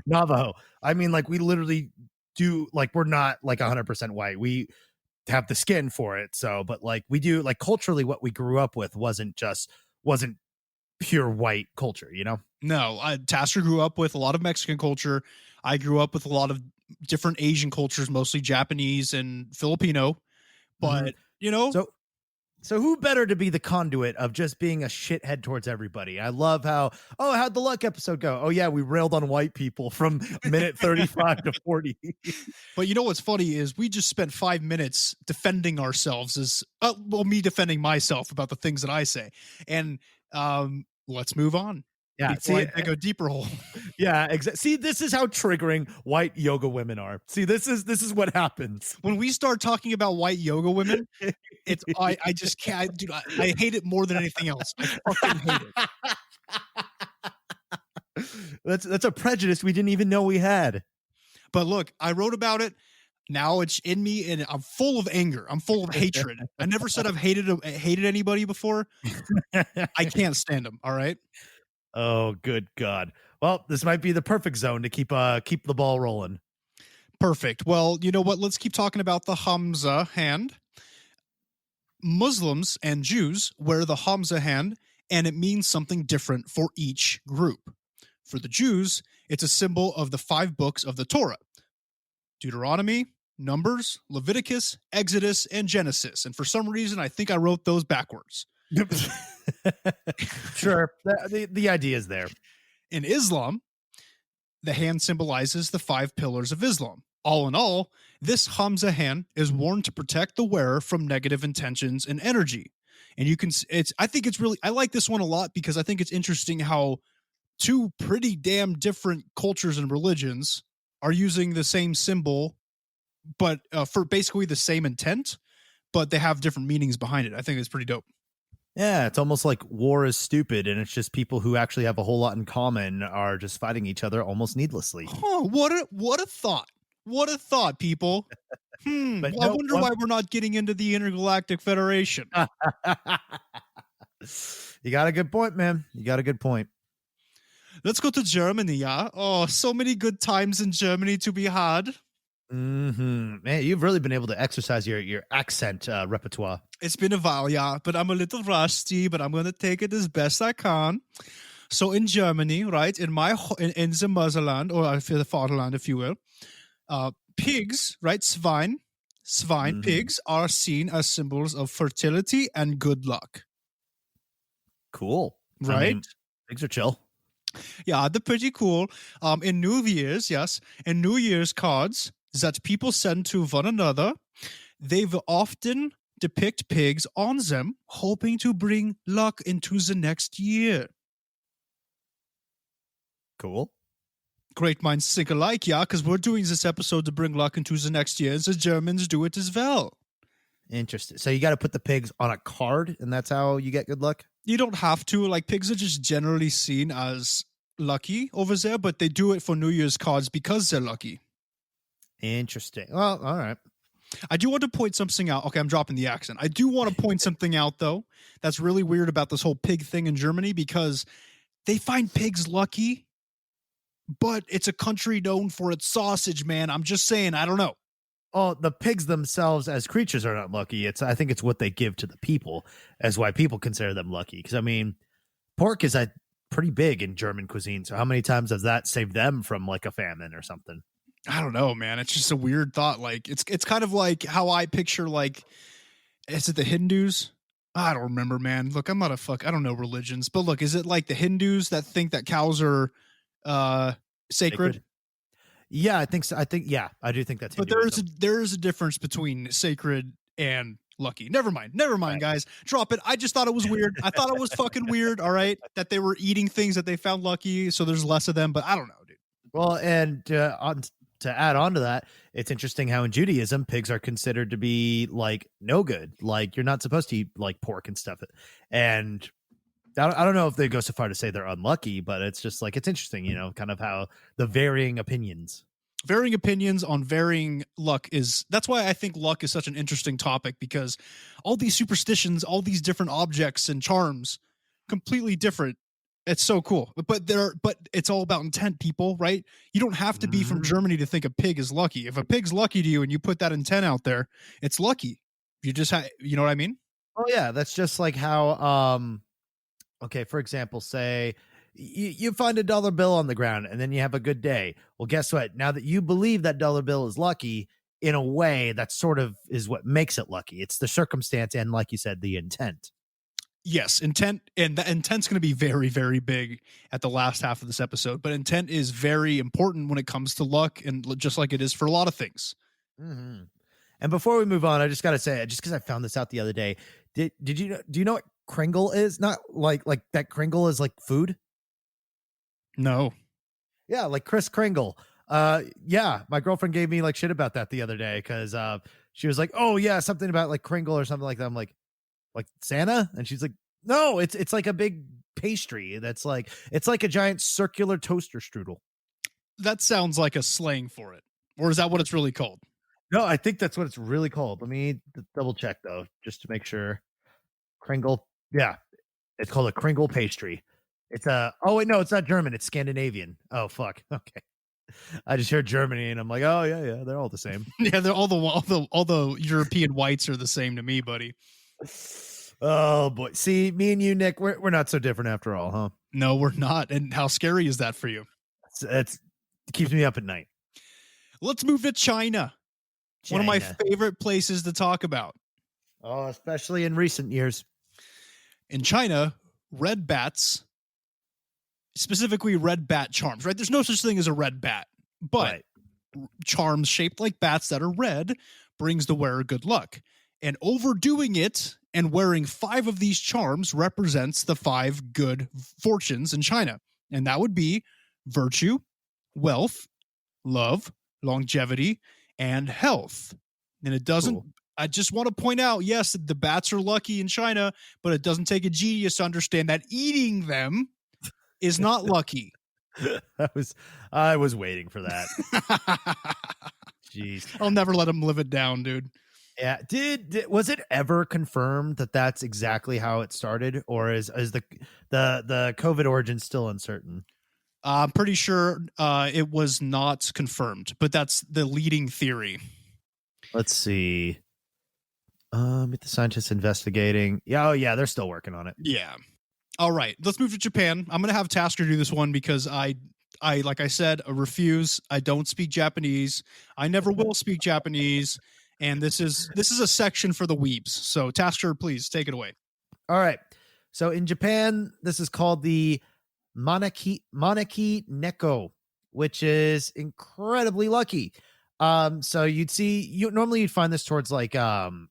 Navajo. I mean, like, we literally do, like, we're not like 100% white. We have the skin for it. So, but like, we do, like, culturally, what we grew up with wasn't pure white culture, No, Tasker grew up with a lot of Mexican culture. I grew up with a lot of different Asian cultures, mostly Japanese and Filipino. But So who better to be the conduit of just being a shithead towards everybody? I love how'd the luck episode go? Oh yeah, we railed on white people from minute 35 to 40. But you know what's funny is we just spent 5 minutes defending ourselves me defending myself about the things that I say. And let's move on. Yeah, I take a deeper hole. Yeah, exactly. See, this is how triggering white yoga women are. See, this is what happens when we start talking about white yoga women. It's I just can't, dude. I hate it more than anything else. I fucking hate it. That's a prejudice we didn't even know we had. But look, I wrote about it. Now it's in me, and I'm full of anger. I'm full of hatred. I never said I've hated anybody before. I can't stand them. All right. Oh, good God. Well, this might be the perfect zone to keep the ball rolling. Perfect. Well, you know what? Let's keep talking about the Hamza hand. Muslims and Jews wear the Hamza hand, and it means something different for each group. For the Jews, it's a symbol of the 5 books of the Torah: Deuteronomy, Numbers, Leviticus, Exodus, and Genesis. And for some reason, I think I wrote those backwards. Sure. The idea is there. In Islam, the hand symbolizes the 5 pillars of Islam. All in all, this Hamza hand is worn to protect the wearer from negative intentions and energy. And you can, I think it's really, I like this one a lot because I think it's interesting how 2 pretty damn different cultures and religions are using the same symbol, but for basically the same intent, but they have different meanings behind it. I think it's pretty dope. Yeah, it's almost like war is stupid, and it's just people who actually have a whole lot in common are just fighting each other almost needlessly. Oh, what a thought. What a thought, people. But I wonder why we're not getting into the Intergalactic Federation. You got a good point, man. You got a good point. Let's go to Germany, yeah? Oh, so many good times in Germany to be had. Man, you've really been able to exercise your accent repertoire. It's been a while, yeah, but I'm a little rusty, but I'm going to take it as best I can. So in Germany, right, in the motherland, or for the fatherland, if you will, pigs, right, swine, pigs are seen as symbols of fertility and good luck. Cool. Right? I mean, pigs are chill. Yeah, they're pretty cool. In New Year's, yes, in New Year's cards that people send to one another, they will often depict pigs on them, hoping to bring luck into the next year. Cool. Great minds think alike, yeah, because we're doing this episode to bring luck into the next year. The Germans do it as well. Interesting. So you got to put the pigs on a card, and that's how you get good luck? You don't have to. Like, pigs are just generally seen as lucky over there, but they do it for New Year's cards because they're lucky. Interesting. Well, all right. I do want to point something out. Okay, I'm dropping the accent. I do want to point something out, though, that's really weird about this whole pig thing in Germany, because they find pigs lucky, but it's a country known for its sausage, man. I'm just saying, I don't know. Oh, the pigs themselves as creatures are not lucky. I think it's what they give to the people as why people consider them lucky. Because, I mean, pork is pretty big in German cuisine. So how many times has that saved them from like a famine or something? I don't know, man. It's just a weird thought. Like, it's kind of like how I picture, like, is it the Hindus? I don't remember, man. Look, I don't know religions, but look, is it like the Hindus that think that cows are sacred? Yeah, I think so. I do think that's. But there is a difference between sacred and lucky. Never mind, right. Guys. Drop it. I just thought it was weird. I thought it was fucking weird, all right, that they were eating things that they found lucky, so there's less of them, but I don't know, dude. Well, and to add on to that, it's interesting how in Judaism, pigs are considered to be like no good. Like you're not supposed to eat like pork and stuff. And I don't know if they go so far to say they're unlucky, but it's just like, it's interesting, you know, kind of how the varying opinions on varying luck that's why I think luck is such an interesting topic, because all these superstitions, all these different objects and charms, completely different. It's so cool, but it's all about intent, people, right? You don't have to be from Germany to think a pig is lucky. If a pig's lucky to you and you put that intent out there, it's lucky. You just you know what I mean? Oh yeah, that's just like how okay, for example, say you find a dollar bill on the ground and then you have a good day. Well, guess what? Now that you believe that dollar bill is lucky, in a way, that sort of is what makes it lucky. It's the circumstance and, like you said, the intent. Yes, intent, and the intent's going to be very, very big at the last half of this episode. But intent is very important when it comes to luck, and just like it is for a lot of things. Mm-hmm. And before we move on, I just got to say, just because I found this out the other day, do you know what Kringle is? Not like that Kringle is like food. No. Yeah, like Kris Kringle. Yeah, my girlfriend gave me like shit about that the other day because she was like, "Oh yeah, something about like Kringle or something like that." I'm like Santa, and she's like, "No, it's like a big pastry that's like it's like a giant circular toaster strudel." That sounds like a slang for it, or is that what it's really called? No, I think that's what it's really called. Let me double check though, just to make sure. Kringle, yeah, it's called a Kringle pastry. It's oh wait, no, it's not German. It's Scandinavian. Oh fuck. Okay. I just hear Germany and I'm like, oh yeah, they're all the same. Yeah, they're all the European whites are the same to me, buddy. Oh boy. See, me and you, Nick, we're not so different after all, huh? No, we're not. And how scary is that for you? It keeps me up at night. Let's move to China. One of my favorite places to talk about. Oh, especially in recent years. In China, red bats, specifically red bat charms, right? There's no such thing as a red bat, but charms shaped like bats that are red brings the wearer good luck. And overdoing it and wearing 5 of these charms represents the 5 good fortunes in China. And that would be virtue, wealth, love, longevity, and health. And it doesn't, cool. I just want to point out, yes, the bats are lucky in China, but it doesn't take a genius to understand that eating them is not lucky. I was waiting for that. Jeez. I'll never let him live it down, dude. Yeah. Was it ever confirmed that that's exactly how it started, or is the COVID origin still uncertain? I'm pretty sure it was not confirmed, but that's the leading theory. Let's see. The scientists investigating. Yeah, oh yeah, they're still working on it. Yeah. All right, let's move to Japan. I'm gonna have Tasker do this one because I like I said, I refuse. I don't speak Japanese. I never will speak Japanese. And this is a section for the weebs. So Tasker, please take it away. All right. So in Japan, this is called the Maneki Neko, which is incredibly lucky. So normally you'd find this towards like kind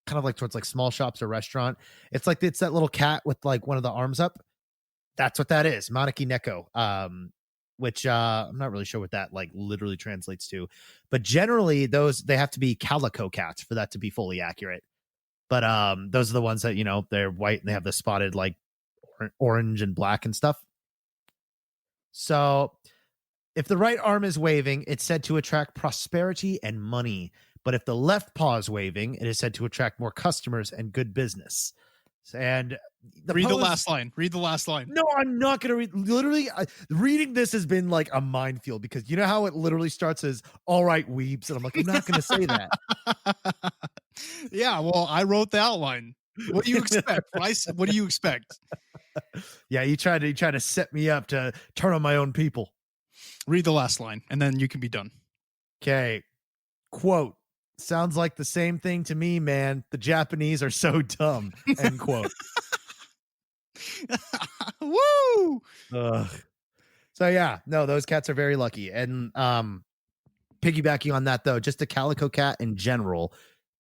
of like towards like small shops or restaurant. It's that little cat with like one of the arms up. That's what that is. Maneki Neko. Which I'm not really sure what that like literally translates to, but generally they have to be calico cats for that to be fully accurate. But those are the ones that, they're white and they have the spotted like orange and black and stuff. So if the right arm is waving, it's said to attract prosperity and money. But if the left paw is waving, it is said to attract more customers and good business. And read the last line. Read the last line. No, I'm not going to read. Literally, reading this has been like a minefield because you know how it literally starts as "all right, weebs," and I'm like, I'm not going to say that. Yeah, well, I wrote the outline. What do you expect? What do you expect? Yeah, you try to set me up to turn on my own people. Read the last line, and then you can be done. Okay. Quote. Sounds like the same thing to me, man. The Japanese are so dumb. End quote. Woo! So yeah, no, those cats are very lucky. And piggybacking on that though, just a calico cat in general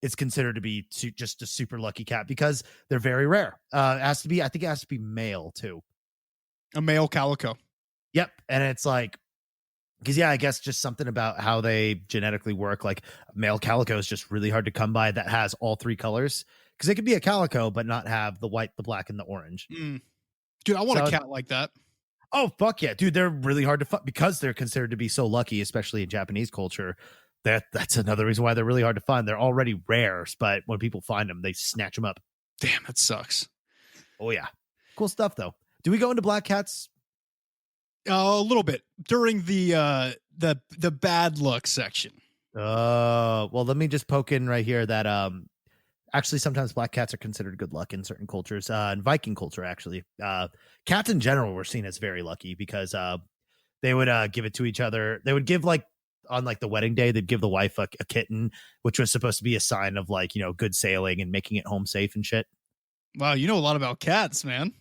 is considered to be just a super lucky cat because they're very rare. I think it has to be male too. A male calico. Yep. And it's like, because yeah, I guess just something about how they genetically work. Like male calico is just really hard to come by that has all 3 colors. Because it could be a calico, but not have the white, the black, and the orange. Dude, I want a cat like that. Oh, fuck yeah. Dude, they're really hard to find because they're considered to be so lucky, especially in Japanese culture. That's another reason why they're really hard to find. They're already rare, but when people find them, they snatch them up. Damn, that sucks. Oh, yeah. Cool stuff, though. Do we go into black cats? A little bit during the bad luck section. Well, let me just poke in right here that actually sometimes black cats are considered good luck in certain cultures. In Viking culture, actually, cats in general were seen as very lucky because they would give it to each other. They would give on the wedding day, they'd give the wife a kitten, which was supposed to be a sign of good sailing and making it home safe and shit. Wow, you know a lot about cats, man.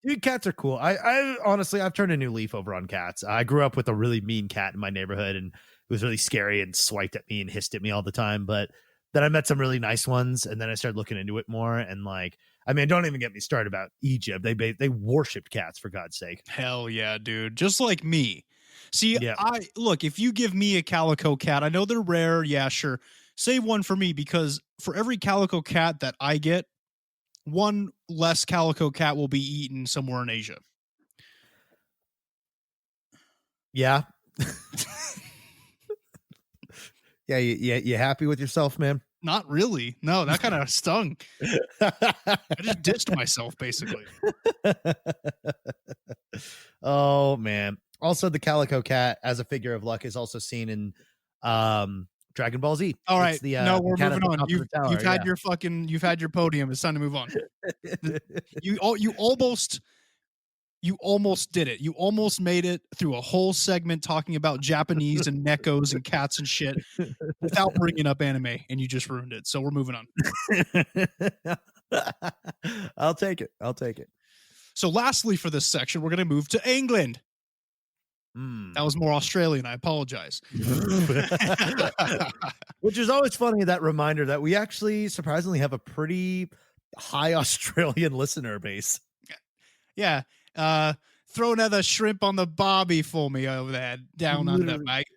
Dude, cats are cool. I honestly, I've turned a new leaf over on cats. I grew up with a really mean cat in my neighborhood, and it was really scary and swiped at me and hissed at me all the time. But then I met some really nice ones, and then I started looking into it more. And don't even get me started about Egypt. They worshipped cats, for God's sake. Hell yeah, dude. Just like me. See, yeah. Look, if you give me a calico cat, I know they're rare. Yeah, sure. Save one for me because for every calico cat that I get, one less calico cat will be eaten somewhere in Asia. Yeah. Yeah, you happy with yourself, man? Not really. No, that kind of stung. I just ditched myself, basically. Oh, man. Also, the Calico Cat as a figure of luck is also seen in Dragon Ball Z. All right, It's the, no, we're cat at moving the on. top of You've the tower, you've had yeah. your podium. It's time to move on. You almost did it. You almost made it through a whole segment talking about Japanese and nekos and cats and shit without bringing up anime, and you just ruined it. So we're moving on. I'll take it. I'll take it. So lastly, for this section, we're going to move to England. That was more Australian. I apologize. Which is always funny, that reminder that we actually surprisingly have a pretty high Australian listener base. Yeah. Throw another shrimp on the barbie for me over there, down under, mate.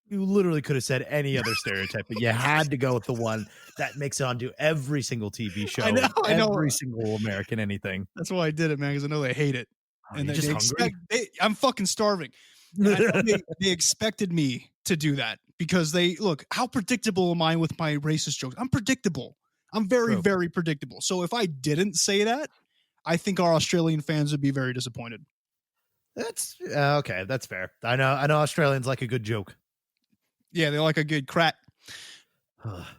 You literally could have said any other stereotype, but you had to go with the one that makes it onto every single TV show. I know. Every single American anything. That's why I did it, man, because I know they hate it. And they hungry? I'm fucking starving. They expected me to do that because look, how predictable am I with my racist jokes? I'm predictable. I'm very, very predictable. So if I didn't say that, I think our Australian fans would be very disappointed. That's okay. That's fair. I know Australians like a good joke. Yeah, they like a good crack.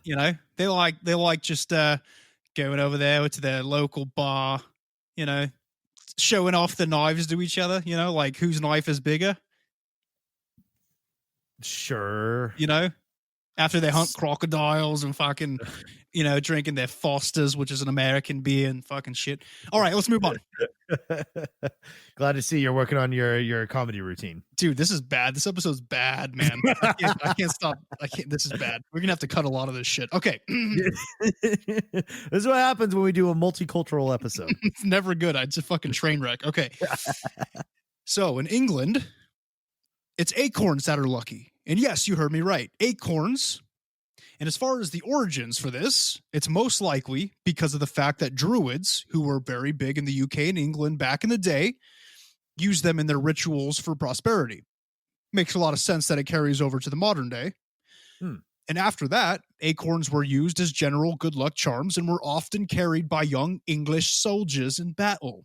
You know, they like just going over there to their local bar, you know, showing off the knives to each other, you know, like whose knife is bigger. Sure. You know, after they hunt crocodiles and fucking, you know, drinking their Fosters, which is an American beer and fucking shit. All right, let's move on. Glad to see you're working on your comedy routine. Dude, this is bad. This episode's bad, man. I can't stop. This is bad. We're going to have to cut a lot of this shit. Okay. This is what happens when we do a multicultural episode. It's never good. It's a fucking train wreck. Okay. So in England, it's acorns that are lucky. And yes, you heard me right. Acorns. And as far as the origins for this, it's most likely because of the fact that druids, who were very big in the UK and England back in the day, used them in their rituals for prosperity. Makes a lot of sense that it carries over to the modern day. And after that, acorns were used as general good luck charms and were often carried by young English soldiers in battle.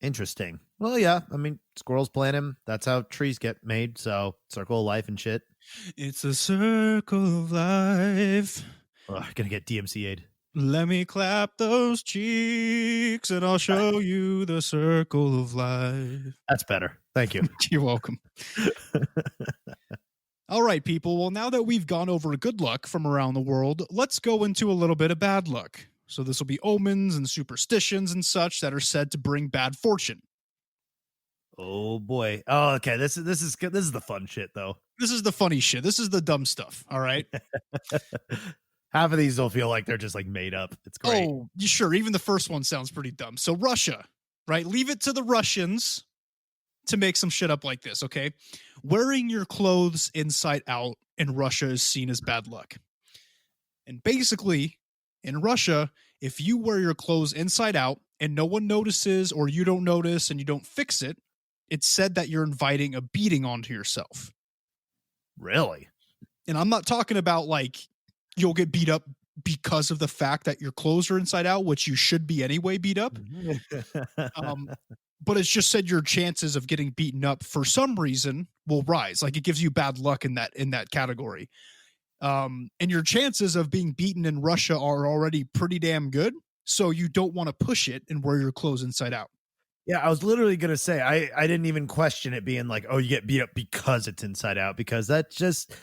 Interesting. Well, yeah. I mean, squirrels plant them. That's how trees get made. So, circle of life and shit. It's a circle of life. Gonna get DMCA'd. Let me clap those cheeks and I'll show you the circle of life. That's better. Thank you. You're welcome. All right, people. Well, now that we've gone over good luck from around the world, let's go into a little bit of bad luck. So this will be omens and superstitions and such that are said to bring bad fortune. Oh boy. Oh, okay. This is the fun shit though. This is the funny shit. This is the dumb stuff. All right. Half of these will feel like they're just like made up. It's great. Oh, sure. Even the first one sounds pretty dumb. So Russia, right? Leave it to the Russians to make some shit up like this. Okay. Wearing your clothes inside out in Russia is seen as bad luck. And basically, in Russia, if you wear your clothes inside out and no one notices or you don't notice and you don't fix it, it's said that you're inviting a beating onto yourself. Really? And I'm not talking about like you'll get beat up because of the fact that your clothes are inside out, which you should be anyway beat up. But it's just said your chances of getting beaten up for some reason will rise. Like it gives you bad luck in that category. And your chances of being beaten in Russia are already pretty damn good. So you don't want to push it and wear your clothes inside out. Yeah, I was literally going to say, I didn't even question it being like, oh, you get beat up because it's inside out, because that just,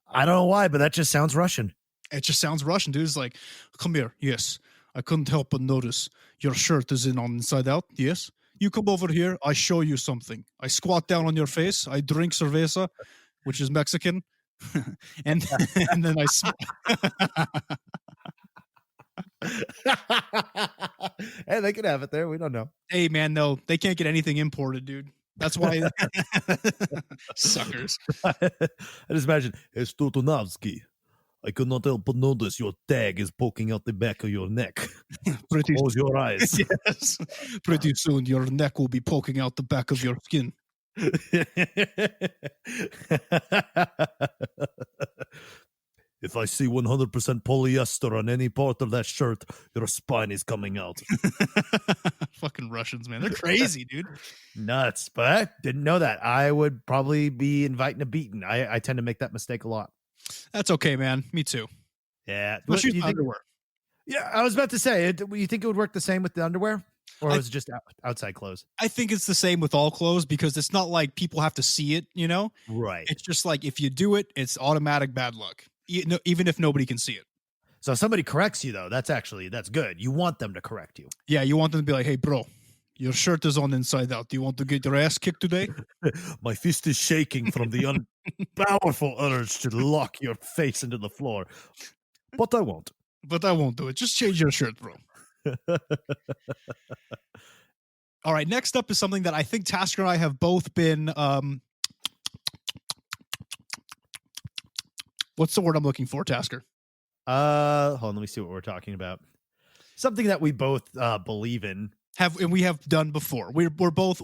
I don't know why, but that just sounds Russian. It just sounds Russian, dude. It's like, come here. Yes. I couldn't help but notice your shirt is on inside out. Yes. You come over here. I show you something. I squat down on your face. I drink cerveza, which is Mexican. and then I Hey, they could have it there. We don't know. Hey, man, no, they can't get anything imported, dude. That's why suckers. I just imagine, hey, Stotunovsky, I could not help but notice your tag is poking out the back of your neck. Close your eyes. Yes. Pretty soon your neck will be poking out the back of your skin. if I see 100% polyester on any part of that shirt, your spine is coming out. Fucking Russians, man. They're crazy, dude. Nuts. But I didn't know that. I would probably be inviting a beating. I tend to make that mistake a lot. That's okay, man. Me too. Yeah. What Do you think? underwear? Yeah, I was about to say, you think it would work the same with the underwear? Or was it just outside clothes? I think it's the same with all clothes because it's not like people have to see it, you know? Right. It's just like if you do it, it's automatic bad luck, even if nobody can see it. So if somebody corrects you, though, that's good. You want them to correct you. Yeah, you want them to be like, hey, bro, your shirt is on inside out. Do you want to get your ass kicked today? My fist is shaking from the powerful urge to lock your face into the floor. But I won't. But I won't do it. Just change your shirt, bro. All right, next up is something that I think Tasker and I have both been what's the word I'm looking for, Tasker? Hold on, let me see what we're talking about. Something that we both believe in. We have done before. We're both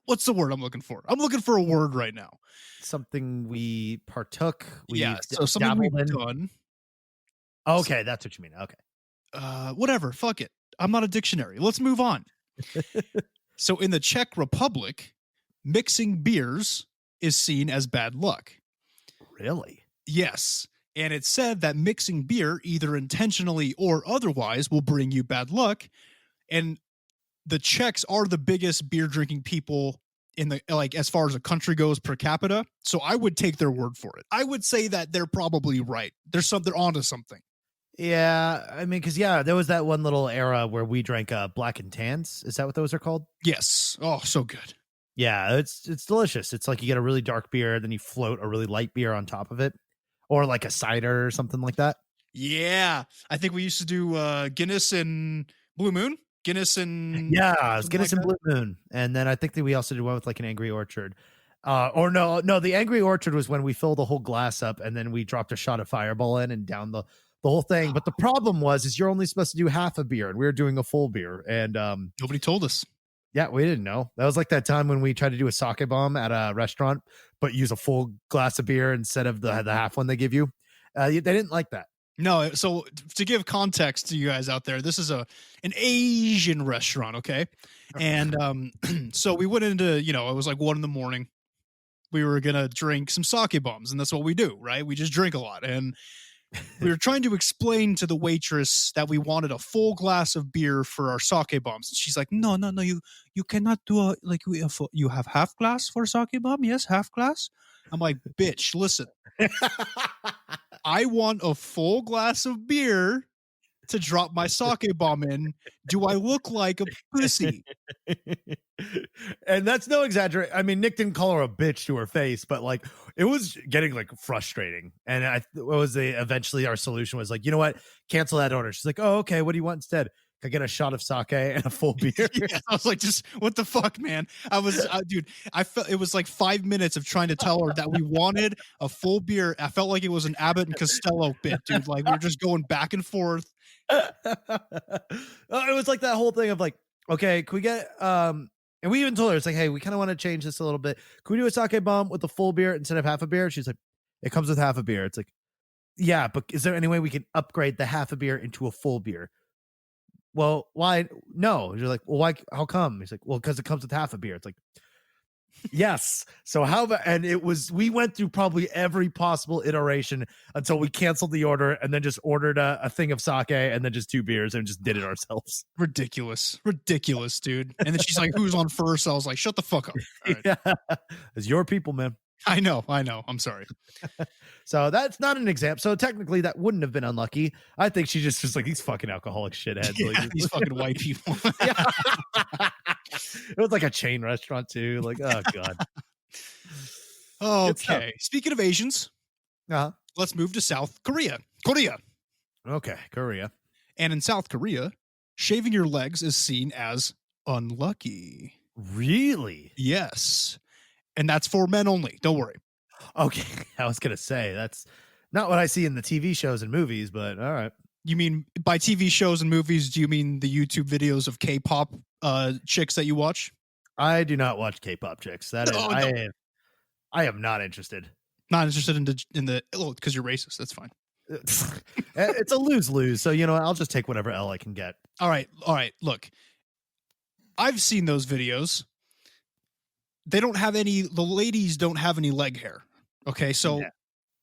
what's the word I'm looking for? I'm looking for a word right now. Something we partook. So something we've done. Okay, that's what you mean. Okay. Whatever. Fuck it. I'm not a dictionary. Let's move on. So in the Czech Republic, mixing beers is seen as bad luck. Really? Yes. And it's said that mixing beer, either intentionally or otherwise, will bring you bad luck. And the Czechs are the biggest beer drinking people in the, like, as far as a country goes per capita. So I would take their word for it. I would say that they're probably right. They're onto something. Yeah, I mean, because there was that one little era where we drank black and tans. Is that what those are called? Yes. Oh, so good. Yeah, it's delicious. It's like you get a really dark beer, then you float a really light beer on top of it, or like a cider or something like that. Yeah, I think we used to do Guinness and Blue Moon. Guinness and it was Guinness and Blue Moon, and then I think that we also did one with like an Angry Orchard. Or no, the Angry Orchard was when we filled the whole glass up and then we dropped a shot of Fireball in and down the whole thing. But the problem is you're only supposed to do half a beer, and we were doing a full beer, and nobody told us. Yeah, we didn't know. That was like that time when we tried to do a sake bomb at a restaurant, but use a full glass of beer instead of the half one they give you. They didn't like that. No, so to give context to you guys out there, this is an Asian restaurant, okay? And so we went into, it was like 1 a.m. We were gonna drink some sake bombs, and that's what we do, right? We just drink a lot, and we were trying to explain to the waitress that we wanted a full glass of beer for our sake bombs. And she's like, no, you cannot do you have half glass for sake bomb? Yes, half glass. I'm like, bitch, listen. I want a full glass of beer to drop my sake bomb in. Do I look like a pussy? And that's no exaggeration. I mean, Nick didn't call her a bitch to her face, but like it was getting like frustrating. And eventually our solution was like, you know what? Cancel that order. She's like, oh, okay. What do you want instead? Can I get a shot of sake and a full beer? Yeah, I was like, just what the fuck, man? Dude, I felt it was like 5 minutes of trying to tell her that we wanted a full beer. I felt like it was an Abbott and Costello bit, dude. Like we were just going back and forth. It was like that whole thing of like, okay, can we get and we even told her, it's like, hey, we kind of want to change this a little bit. Can we do a sake bomb with a full beer instead of half a beer? She's like, it comes with half a beer. It's like, yeah, but is there any way we can upgrade the half a beer into a full beer? Well, why? No. You're like, well, why? How come? He's like, well, because it comes with half a beer. It's like, yes. So how about, and we went through probably every possible iteration until we canceled the order and then just ordered a thing of sake and then just 2 beers and just did it ourselves. Ridiculous, dude. And then she's like, who's on first? I was like, shut the fuck up. All right. Yeah. It's your people, man. I know. I'm sorry. So that's not an example. So technically that wouldn't have been unlucky. I think she just was like, these fucking alcoholic shitheads. Yeah, like, these fucking white people. It was like a chain restaurant too. Like, oh God. Okay. Speaking of Asians, let's move to South Korea. Okay. Korea. And in South Korea, shaving your legs is seen as unlucky. Really? Yes. And that's for men only. Don't worry. Okay. I was going to say, that's not what I see in the TV shows and movies, but all right. You mean by TV shows and movies, do you mean the YouTube videos of K-pop chicks that you watch? I do not watch K-pop chicks. That is, I am not interested. Not interested in the because you're racist. That's fine. It's a lose-lose. So, I'll just take whatever L I can get. All right. Look, I've seen those videos. The ladies don't have any leg hair. Okay. So Yeah.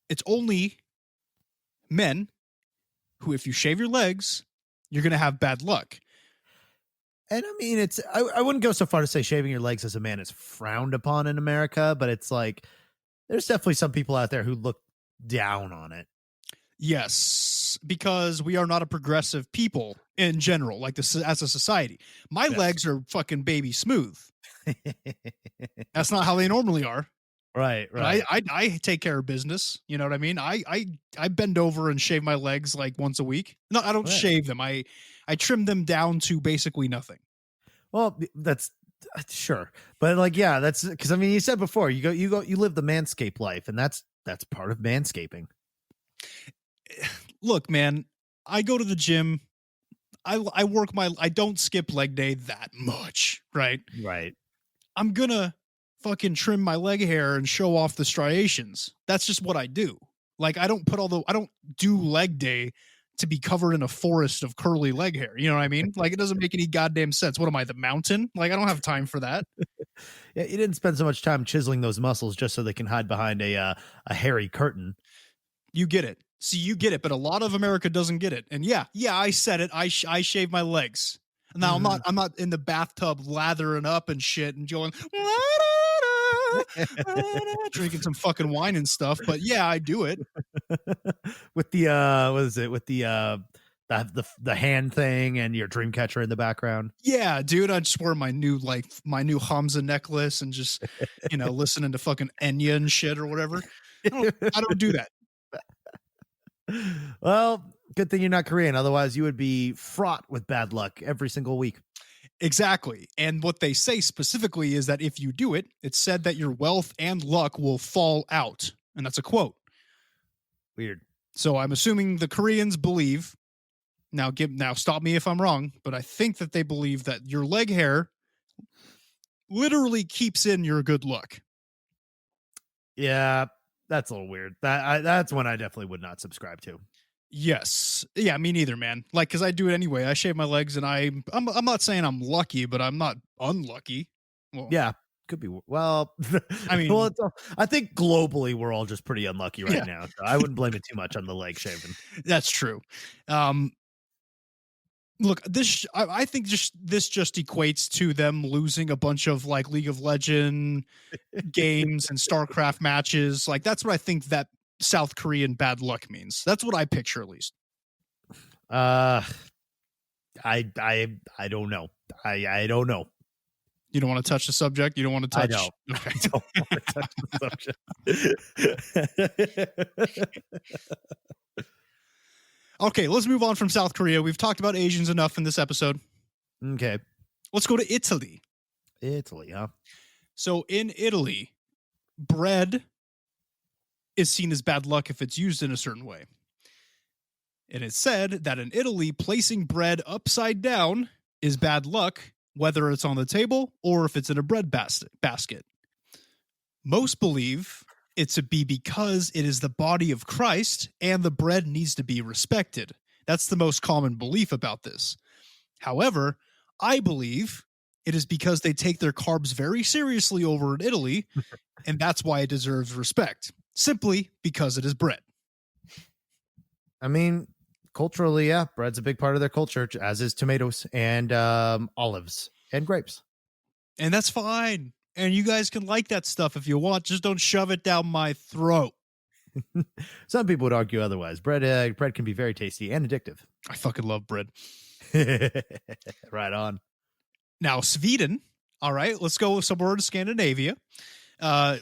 it's only men who, if you shave your legs, you're going to have bad luck. And I mean, I wouldn't go so far to say shaving your legs as a man is frowned upon in America, but it's like, there's definitely some people out there who look down on it. Yes, because we are not a progressive people in general, like this as a society. My legs are fucking baby smooth. That's not how they normally are. Right. I take care of business. You know what I mean? I bend over and shave my legs like once a week. No, I don't shave them. I trim them down to basically nothing. Well, that's sure. But like, yeah, that's because I mean, you said before, you live the manscape life, and that's part of manscaping. Look, man, I go to the gym. I work I don't skip leg day that much, right? Right. I'm gonna fucking trim my leg hair and show off the striations. That's just what I do. Like, I don't do leg day to be covered in a forest of curly leg hair. You know what I mean? Like, it doesn't make any goddamn sense. What am I, the mountain? Like, I don't have time for that. Yeah, you didn't spend so much time chiseling those muscles just so they can hide behind a hairy curtain. You get it. See, you get it, but a lot of America doesn't get it. And yeah, I said it. I shave my legs. Now I'm not in the bathtub lathering up and shit and going drinking some fucking wine and stuff. But yeah, I do it with the what is it? With the hand thing and your dream catcher in the background. Yeah, dude, I just wear my new Hamza necklace and just listening to fucking Enya and shit or whatever. I don't do that. Well, good thing you're not Korean. Otherwise, you would be fraught with bad luck every single week. Exactly. And what they say specifically is that if you do it, it's said that your wealth and luck will fall out. And that's a quote. Weird. So I'm assuming the Koreans believe, now stop me if I'm wrong, but I think that they believe that your leg hair literally keeps in your good luck. Yeah. That's a little weird. That's one I definitely would not subscribe to. Yes. Yeah, me neither, man. Like, because I do it anyway. I shave my legs, and I'm not saying I'm lucky, but I'm not unlucky. Well, yeah, could be. Well, I mean, I think globally we're all just pretty unlucky right now. So I wouldn't blame it too much on the leg shaving. That's true. Look, I think this just equates to them losing a bunch of like League of Legends games and StarCraft matches. Like, that's what I think that South Korean bad luck means. That's what I picture, at least. I don't know. I don't know. You don't want to touch the subject? You don't want to touch? I don't want to touch the subject. Okay, let's move on from South Korea. We've talked about Asians enough in this episode. Okay. Let's go to Italy. Italy, huh? So in Italy, bread is seen as bad luck if it's used in a certain way. And it's said that in Italy, placing bread upside down is bad luck, whether it's on the table or if it's in a bread basket. Most believe it to be because it is the body of Christ and the bread needs to be respected. That's the most common belief about this. However, I believe it is because they take their carbs very seriously over in Italy, and that's why it deserves respect. Simply because it is bread. I mean, culturally, yeah, bread's a big part of their culture, as is tomatoes and olives and grapes. And that's fine. And you guys can like that stuff if you want. Just don't shove it down my throat. Some people would argue otherwise. Bread can be very tasty and addictive. I fucking love bread. Right on. Now, Sweden. All right, let's go somewhere to Scandinavia.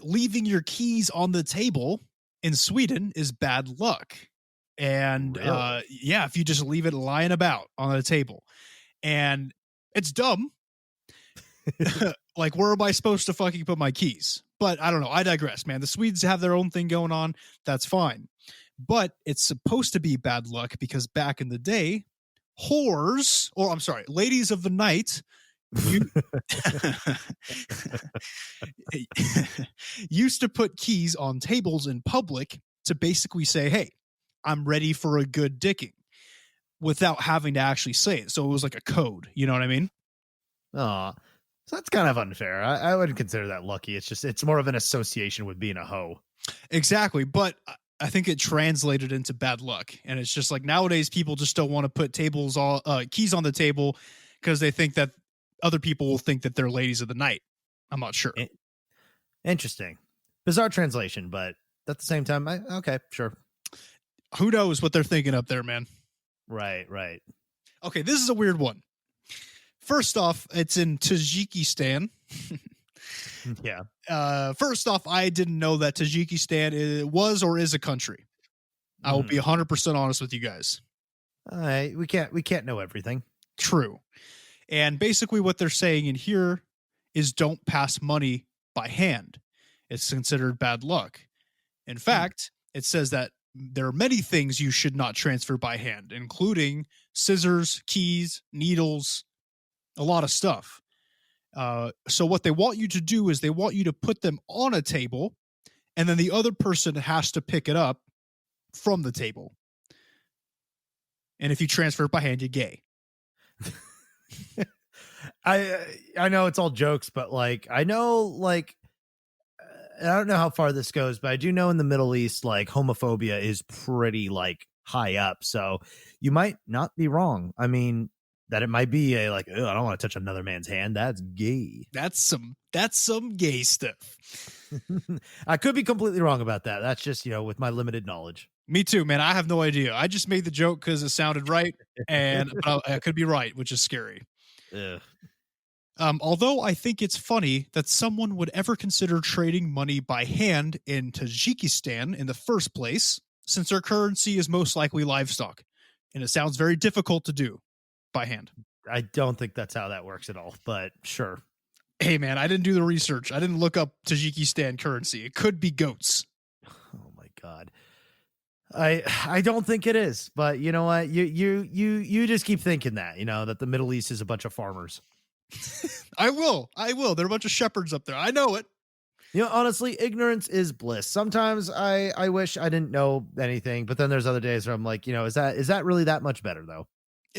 Leaving your keys on the table in Sweden is bad luck. And Really? if you just leave it lying about on the table. And it's dumb. Like, where am I supposed to fucking put my keys? But I don't know. I digress, man. The Swedes have their own thing going on. That's fine. But it's supposed to be bad luck because back in the day, ladies of the night You used to put keys on tables in public to basically say, hey, I'm ready for a good dicking without having to actually say it. So it was like a code. You know what I mean? Aw. So that's kind of unfair. I wouldn't consider that lucky. It's more of an association with being a hoe. Exactly. But I think it translated into bad luck. And it's just like nowadays people just don't want to put keys on the table because they think that other people will think that they're ladies of the night. I'm not sure. Interesting. Bizarre translation, but at the same time, okay, sure. Who knows what they're thinking up there, man? Right. Okay, this is a weird one. First off, it's in Tajikistan. Yeah. First off, I didn't know that Tajikistan was or is a country. I will be 100% honest with you guys. All right. We can't know everything. True. And basically what they're saying in here is don't pass money by hand. It's considered bad luck. In fact, it says that there are many things you should not transfer by hand, including scissors, keys, needles, a lot of stuff. So what they want you to do is they want you to put them on a table, and then the other person has to pick it up from the table. And if you transfer it by hand, you're gay. I know it's all jokes, but like I know like I don't know how far this goes, but I do know in the Middle East like homophobia is pretty like high up. So you might not be wrong. I mean, that it might be a like, oh, I don't want to touch another man's hand. That's gay. That's some gay stuff. I could be completely wrong about that. That's just, with my limited knowledge. Me too, man. I have no idea. I just made the joke because it sounded right, and I could be right, which is scary. Ugh. Although I think it's funny that someone would ever consider trading money by hand in Tajikistan in the first place, since their currency is most likely livestock, and it sounds very difficult to do by hand. I don't think that's how that works at all, but sure. Hey, man, I didn't do the research. I didn't look up Tajikistan currency. It could be goats. Oh my God. I don't think it is, but you know what? You just keep thinking that, that the Middle East is a bunch of farmers. I will. There are a bunch of shepherds up there. I know it. Honestly, ignorance is bliss. Sometimes I wish I didn't know anything, but then there's other days where I'm like, is that really that much better though?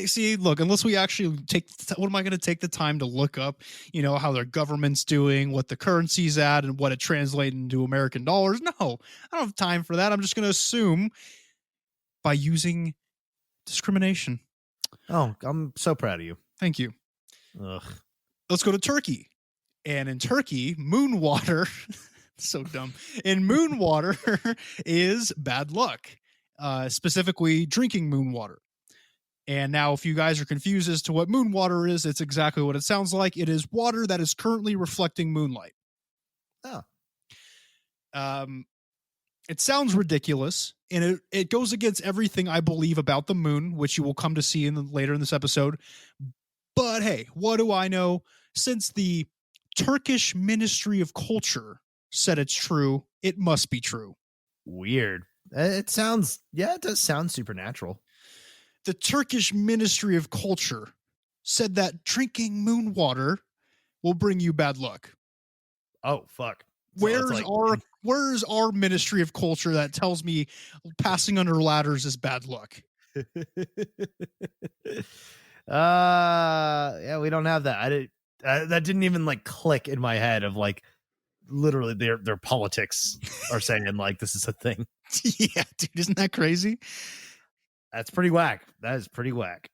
See, look, unless we actually what am I going to take the time to look up, how their government's doing, what the currency's at, and what it translates into American dollars? No, I don't have time for that. I'm just going to assume by using discrimination. Oh, I'm so proud of you. Thank you. Ugh. Let's go to Turkey. And in Turkey, moon water, so dumb. In moon water is bad luck, specifically drinking moon water. And now, if you guys are confused as to what moon water is, it's exactly what it sounds like. It is water that is currently reflecting moonlight. Oh. It sounds ridiculous, and it goes against everything I believe about the moon, which you will come to see later in this episode. But hey, what do I know? Since the Turkish Ministry of Culture said it's true, it must be true. Weird. It does sound supernatural. The Turkish Ministry of Culture said that drinking moon water will bring you bad luck. Oh, fuck. So where's our Ministry of Culture that tells me passing under ladders is bad luck? Yeah, we don't have that. That didn't even like click in my head of like literally their politics are saying like this is a thing. Yeah, dude, isn't that crazy? That's pretty whack. That is pretty whack.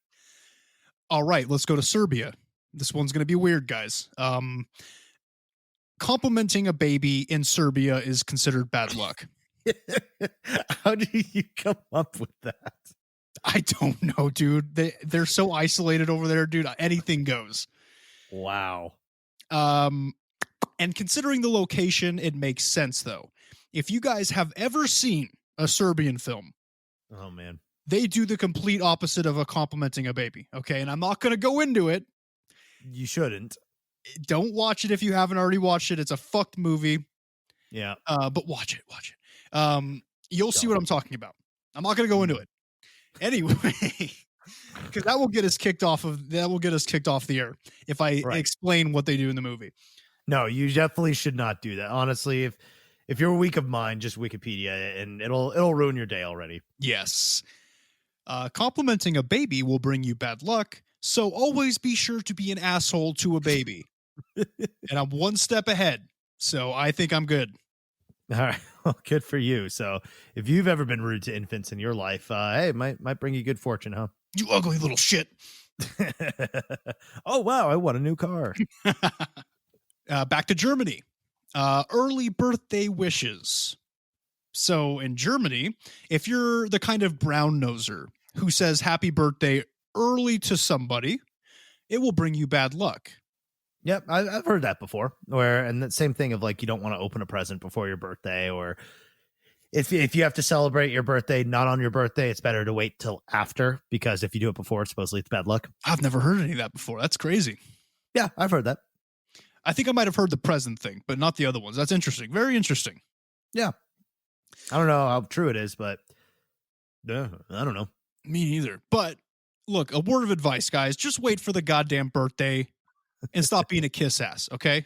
All right, let's go to Serbia. This one's going to be weird, guys. Complimenting a baby in Serbia is considered bad luck. How do you come up with that? I don't know, dude. They're so isolated over there, dude. Anything goes. Wow. And considering the location, it makes sense, though. If you guys have ever seen a Serbian film, oh man, they do the complete opposite of a complimenting a baby. Okay, and I'm not going to go into it. You shouldn't. Don't watch it if you haven't already watched it. It's a fucked movie. Yeah. But watch it. You'll see what I'm talking about. I'm not going to go into it. Anyway, Because that will get us kicked off the air if I Right. explain what they do in the movie. No, you definitely should not do that. Honestly, if you're weak of mind, just Wikipedia and it'll ruin your day already. Yes. Complimenting a baby will bring you bad luck, so always be sure to be an asshole to a baby. And I'm one step ahead, so I think I'm good. All right. Well, good for you. So if you've ever been rude to infants in your life, hey, might bring you good fortune, huh? You ugly little shit. Oh, wow. I want a new car. Back to Germany. Early birthday wishes. So in Germany, if you're the kind of brown noser who says happy birthday early to somebody, it will bring you bad luck. Yep, I've heard that before. And the same thing of like you don't want to open a present before your birthday, or if you have to celebrate your birthday not on your birthday, it's better to wait till after, because if you do it before, supposedly it's bad luck. I've never heard any of that before. That's crazy. Yeah, I've heard that. I think I might have heard the present thing, but not the other ones. That's interesting. Very interesting. Yeah. I don't know how true it is, but I don't know. Me neither. But look, a word of advice, guys. Just wait for the goddamn birthday and stop being a kiss ass, okay?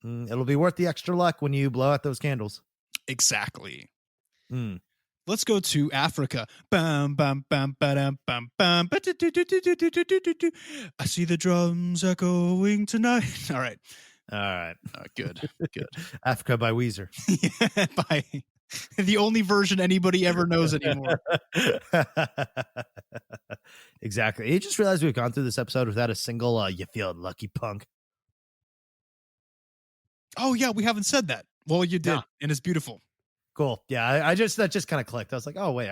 It'll be worth the extra luck when you blow out those candles. Exactly. Mm. Let's go to Africa. Bum, bum, bum, ba-dum, bum, bum, ba-do-do-do-do-do-do-do-do. I see the drums echoing tonight. All right. All right. Good. Good. Africa by Weezer. By the only version anybody ever knows anymore. Exactly. You just realized we've gone through this episode without a single you feel lucky punk. Oh, yeah. We haven't said that. Well, you did. No. And it's beautiful. Cool. Yeah, that just kind of clicked. I was like, oh wait,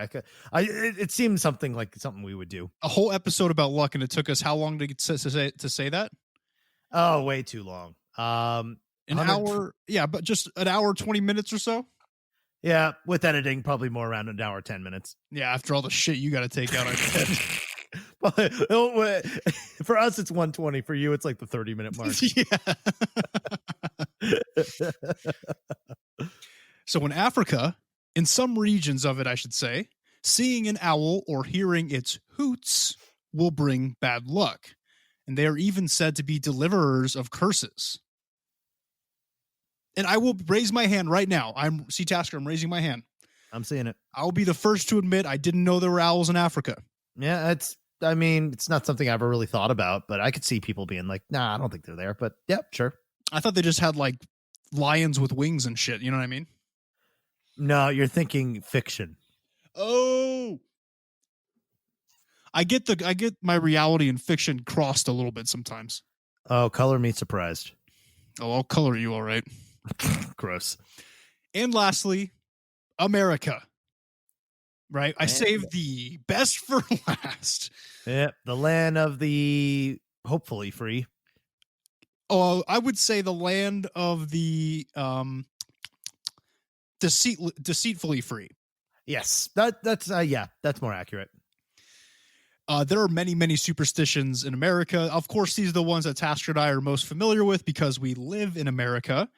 it seemed something we would do. A whole episode about luck, and it took us how long to say that? Oh, way too long. An hour. Yeah, but just an hour, 20 minutes or so. Yeah, with editing, probably more around an hour, 10 minutes. Yeah, after all the shit you got to take out. For us, it's 120. For you, it's like the 30-minute mark. Yeah. So in Africa, in some regions of it, I should say, seeing an owl or hearing its hoots will bring bad luck. And they are even said to be deliverers of curses. And I will raise my hand right now. I'm Tasker. I'm raising my hand. I'm seeing it. I'll be the first to admit I didn't know there were owls in Africa. Yeah, it's not something I ever really thought about, but I could see people being like, nah, I don't think they're there. But yeah, sure. I thought they just had like lions with wings and shit. You know what I mean? No, you're thinking fiction. Oh, I get my reality and fiction crossed a little bit sometimes. Oh, color me surprised. Oh, I'll color you all right. Gross. And lastly, America. Right? I saved the best for last. Yeah, the land of the hopefully free. Oh, I would say the land of the deceitfully free. Yes, that's more accurate. There are many, many superstitions in America. Of course, these are the ones that Tasker and I are most familiar with because we live in America.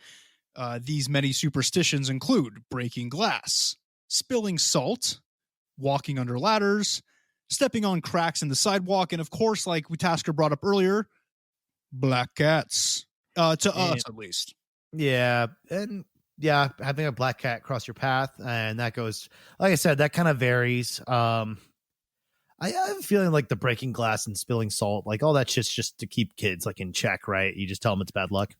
These many superstitions include breaking glass, spilling salt, walking under ladders, stepping on cracks in the sidewalk, and of course, like Tasker brought up earlier, black cats. To us, at least. Yeah, and yeah, having a black cat cross your path, and that goes, like I said, that kind of varies. I have a feeling like the breaking glass and spilling salt, like all that shit's just to keep kids like in check, right? You just tell them it's bad luck.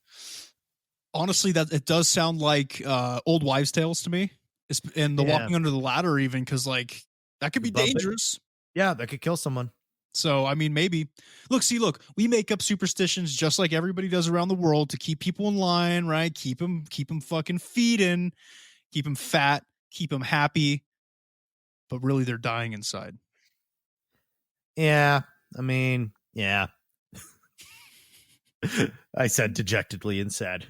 Honestly, that it does sound like old wives' tales to me, and the walking under the ladder, even because like that could be dangerous. Yeah, that could kill someone. So I mean, maybe look, we make up superstitions just like everybody does around the world to keep people in line, right? Keep them fucking feeding, keep them fat, keep them happy, but really they're dying inside. Yeah, I mean, yeah. I said dejectedly and sad.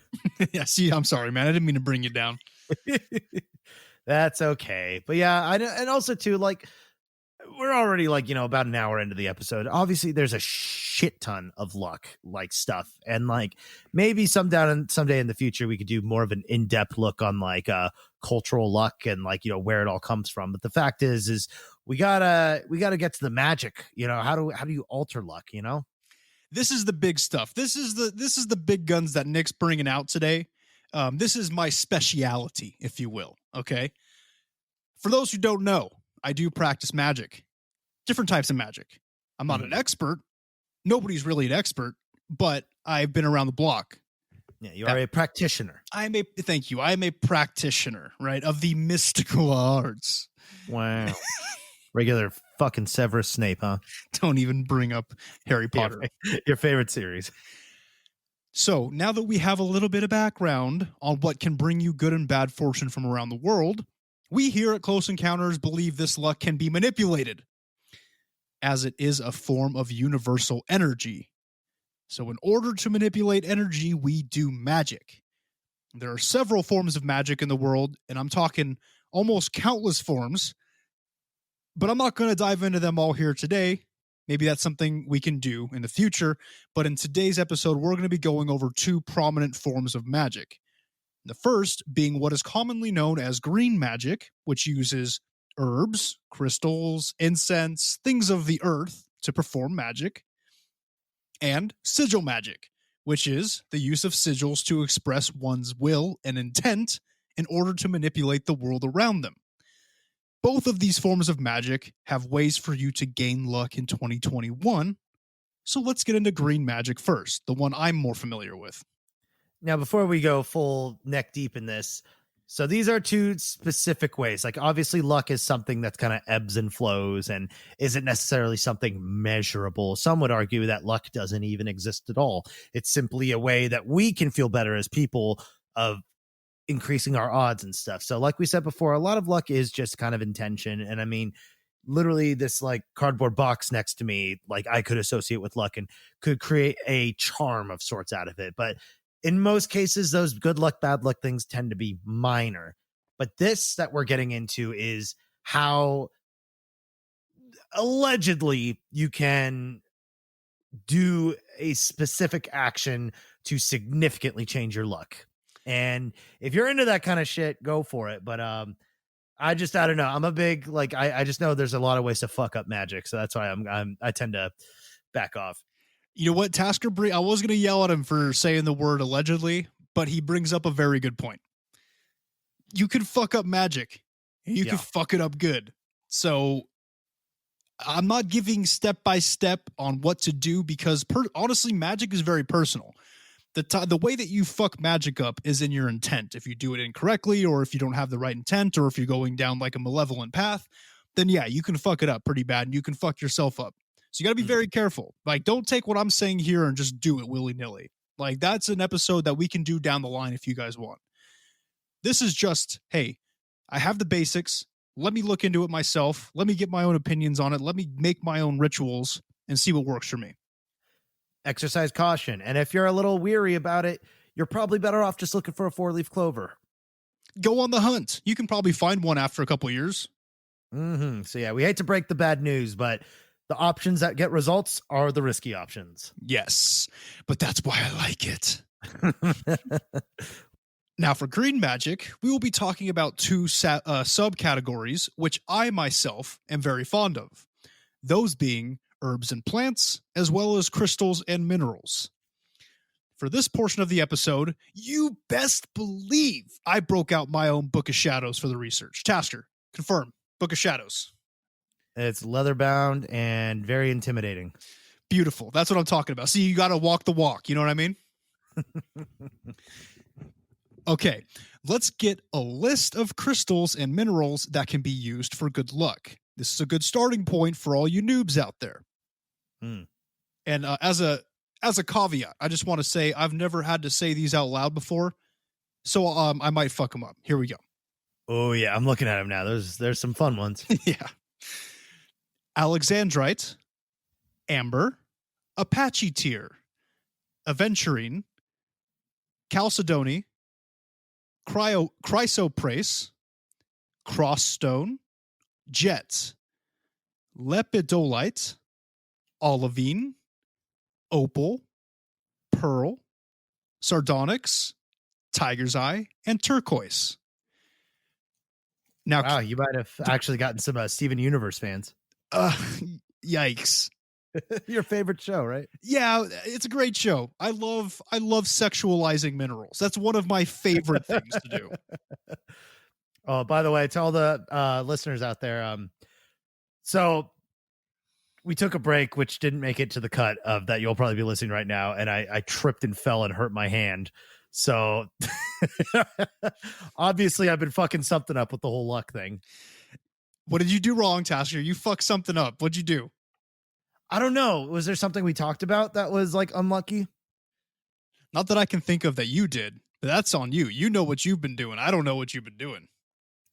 Yeah, see, I'm sorry, man. I didn't mean to bring you down. That's okay. But yeah, and also too, like, we're already like, about an hour into the episode. Obviously, there's a shit ton of luck, like stuff. And like maybe someday in the future, we could do more of an in-depth look on like cultural luck and like, where it all comes from. But the fact is we gotta get to the magic. How do you alter luck? This is the big stuff. This is the big guns that Nick's bringing out today. This is my speciality, if you will. Okay. For those who don't know, I do practice magic, different types of magic. I'm not an expert. Nobody's really an expert, but I've been around the block. Yeah, you are a practitioner. Thank you. I am a practitioner, right, of the mystical arts. Wow. Regular fucking Severus Snape, huh? Don't even bring up Harry Potter. Your favorite series. So now that we have a little bit of background on what can bring you good and bad fortune from around the world, we here at Close Encounters believe this luck can be manipulated, as it is a form of universal energy. So in order to manipulate energy, we do magic. There are several forms of magic in the world, and I'm talking almost countless forms, but I'm not going to dive into them all here today. Maybe that's something we can do in the future, but in today's episode, we're going to be going over two prominent forms of magic. The first being what is commonly known as green magic, which uses herbs, crystals, incense, things of the earth to perform magic, and sigil magic, which is the use of sigils to express one's will and intent in order to manipulate the world around them. Both of these forms of magic have ways for you to gain luck in 2021. So let's get into green magic first, the one I'm more familiar with. Now, before we go full neck deep in this, so these are two specific ways. Like, obviously, luck is something that's kind of ebbs and flows and isn't necessarily something measurable. Some would argue that luck doesn't even exist at all. It's simply a way that we can feel better as people of increasing our odds and stuff. So like we said before, a lot of luck is just kind of intention. And I mean, literally this like cardboard box next to me, like I could associate with luck and could create a charm of sorts out of it. But in most cases, those good luck, bad luck things tend to be minor. But this that we're getting into is how allegedly you can do a specific action to significantly change your luck. And if you're into that kind of shit, go for it. But I don't know. I'm a big, like, I just know there's a lot of ways to fuck up magic. So that's why I tend to back off. You know what, Tasker, I was going to yell at him for saying the word allegedly, but he brings up a very good point. You can fuck up magic. You can fuck it up good. So I'm not giving step by step on what to do because honestly, magic is very personal. The way that you fuck magic up is in your intent. If you do it incorrectly, or if you don't have the right intent, or if you're going down like a malevolent path, then yeah, you can fuck it up pretty bad and you can fuck yourself up. So you got to be very careful. Like, don't take what I'm saying here and just do it willy-nilly. Like, that's an episode that we can do down the line if you guys want. This is just, hey, I have the basics. Let me look into it myself. Let me get my own opinions on it. Let me make my own rituals and see what works for me. Exercise caution. And if you're a little weary about it, you're probably better off just looking for a 4-leaf clover. Go on the hunt. You can probably find one after a couple years. So yeah, we hate to break the bad news, but the options that get results are the risky options. Yes, but that's why I like it. Now, for green magic, we will be talking about two subcategories, which I myself am very fond of. Those being herbs and plants, as well as crystals and minerals. For this portion of the episode, you best believe I broke out my own Book of Shadows for the research. Tasker, confirm. Book of Shadows. It's leather bound and very intimidating. Beautiful. That's what I'm talking about. See, you got to walk the walk. You know what I mean? Okay, let's get a list of crystals and minerals that can be used for good luck. This is a good starting point for all you noobs out there. And as a caveat, I just want to say I've never had to say these out loud before, so I might fuck them up. Here we go. Oh yeah, I'm looking at them now. There's some fun ones. Yeah. Alexandrite, amber, Apache tear, aventurine, chalcedony, chrysoprase, crossstone, jet, lepidolite, olivine, opal, pearl, sardonyx, tiger's eye, and turquoise. Now, Wow, you might have actually gotten some Steven Universe fans. Yikes. Your favorite show, right? Yeah, it's a great show. I love sexualizing minerals. That's one of my favorite things to do. Oh, by the way, to all the listeners out there, so we took a break, which didn't make it to the cut of that you'll probably be listening right now, and I tripped and fell and hurt my hand. So obviously I've been fucking something up with the whole luck thing. What did you do wrong, Tasker? You fucked something up. What'd you do? I don't know. Was there something we talked about that was like unlucky? Not that I can think of that you did, but that's on you. You know what you've been doing. I don't know what you've been doing.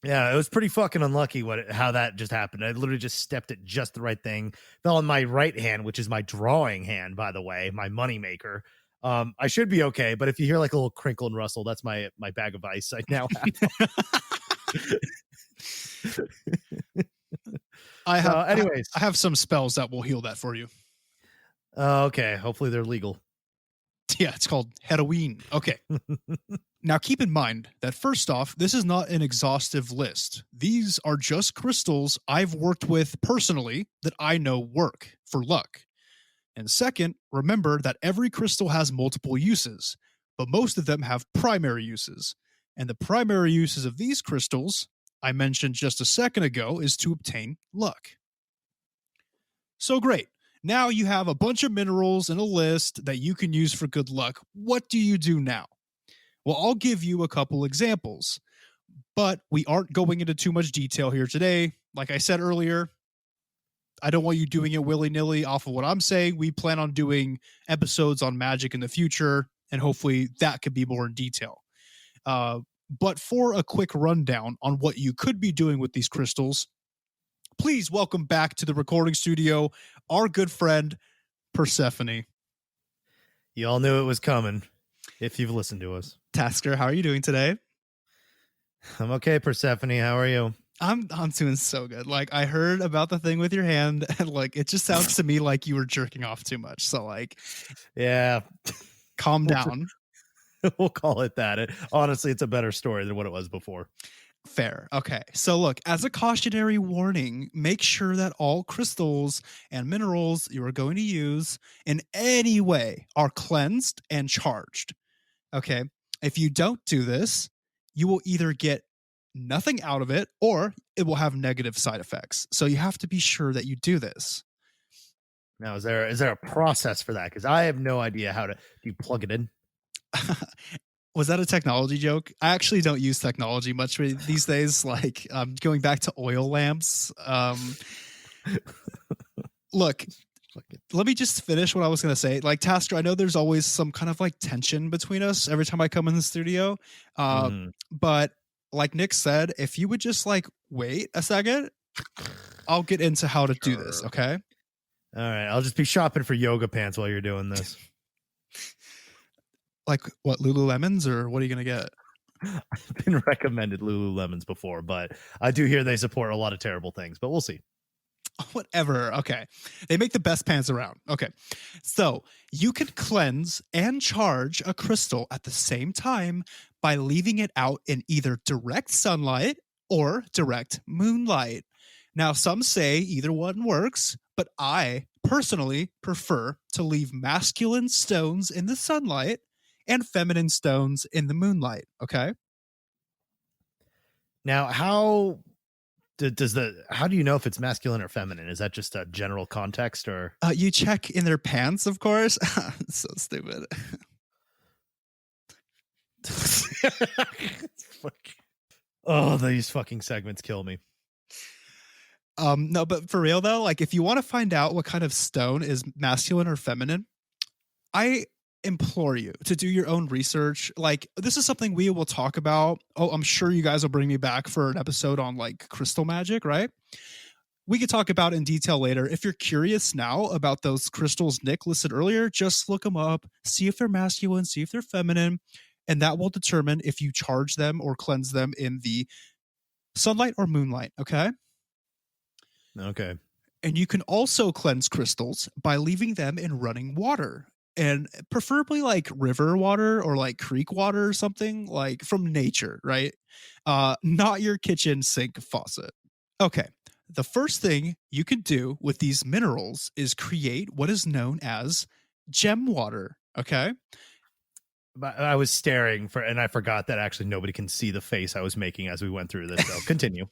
Yeah, it was pretty fucking unlucky how that just happened. I literally just stepped at just the right thing. Fell on my right hand, which is my drawing hand, by the way, my money maker. I should be okay, but if you hear like a little crinkle and rustle, that's my bag of ice I now have. Anyways, I have some spells that will heal that for you. Okay, hopefully they're legal. Yeah, it's called Halloween. Okay. Now, keep in mind that first off, this is not an exhaustive list. These are just crystals I've worked with personally that I know work for luck. And second, remember that every crystal has multiple uses, but most of them have primary uses. And the primary uses of these crystals, I mentioned just a second ago, is to obtain luck. So great. Now you have a bunch of minerals in a list that you can use for good luck. What do you do now? Well, I'll give you a couple examples, but we aren't going into too much detail here today. Like I said earlier, I don't want you doing it willy-nilly off of what I'm saying. We plan on doing episodes on magic in the future, and hopefully that could be more in detail. But for a quick rundown on what you could be doing with these crystals, please welcome back to the recording studio our good friend, Persephone. You all knew it was coming if you've listened to us. Tasker, how are you doing today? I'm okay, Persephone. How are you? I'm doing so good. Like, I heard about the thing with your hand, and like it just sounds to me like you were jerking off too much. So like, yeah, calm down. We'll call it that. Honestly, it's a better story than what it was before. Fair. Okay. So look, as a cautionary warning, make sure that all crystals and minerals you are going to use in any way are cleansed and charged. Okay. If you don't do this, you will either get nothing out of it or it will have negative side effects. So you have to be sure that you do this. Now, is there a process for that? Because I have no idea how to. Do you plug it in? Was that a technology joke? I actually don't use technology much these days. Like going back to oil lamps. Look, let me just finish what I was going to say. Like, Tasker, I know there's always some kind of like tension between us every time I come in the studio. But like Nick said, if you would just like wait a second, I'll get into how to do this. Okay. All right. I'll just be shopping for yoga pants while you're doing this. Like what, Lululemons, or what are you going to get? I've been recommended Lululemons before, but I do hear they support a lot of terrible things, but we'll see. Whatever. Okay. They make the best pants around. Okay. So you can cleanse and charge a crystal at the same time by leaving it out in either direct sunlight or direct moonlight. Now, some say either one works, but I personally prefer to leave masculine stones in the sunlight and feminine stones in the moonlight. Okay. Now, how do you know if it's masculine or feminine? Is that just a general context, or you check in their pants, of course? So stupid. Oh, these fucking segments kill me. No, but for real though, like if you want to find out what kind of stone is masculine or feminine, I implore you to do your own research. Like, this is something we will talk about. Oh, I'm sure you guys will bring me back for an episode on like crystal magic, right? We could talk about it in detail later. If you're curious now about those crystals Nick listed earlier, just look them up, see if they're masculine, see if they're feminine, and that will determine if you charge them or cleanse them in the sunlight or moonlight. Okay. Okay. And you can also cleanse crystals by leaving them in running water. and preferably like river water or like creek water or something like from nature, right? Not your kitchen sink faucet. Okay. The first thing you can do with these minerals is create what is known as gem water. Okay. But I was staring for, and I forgot that actually nobody can see the face I was making as we went through this. So continue.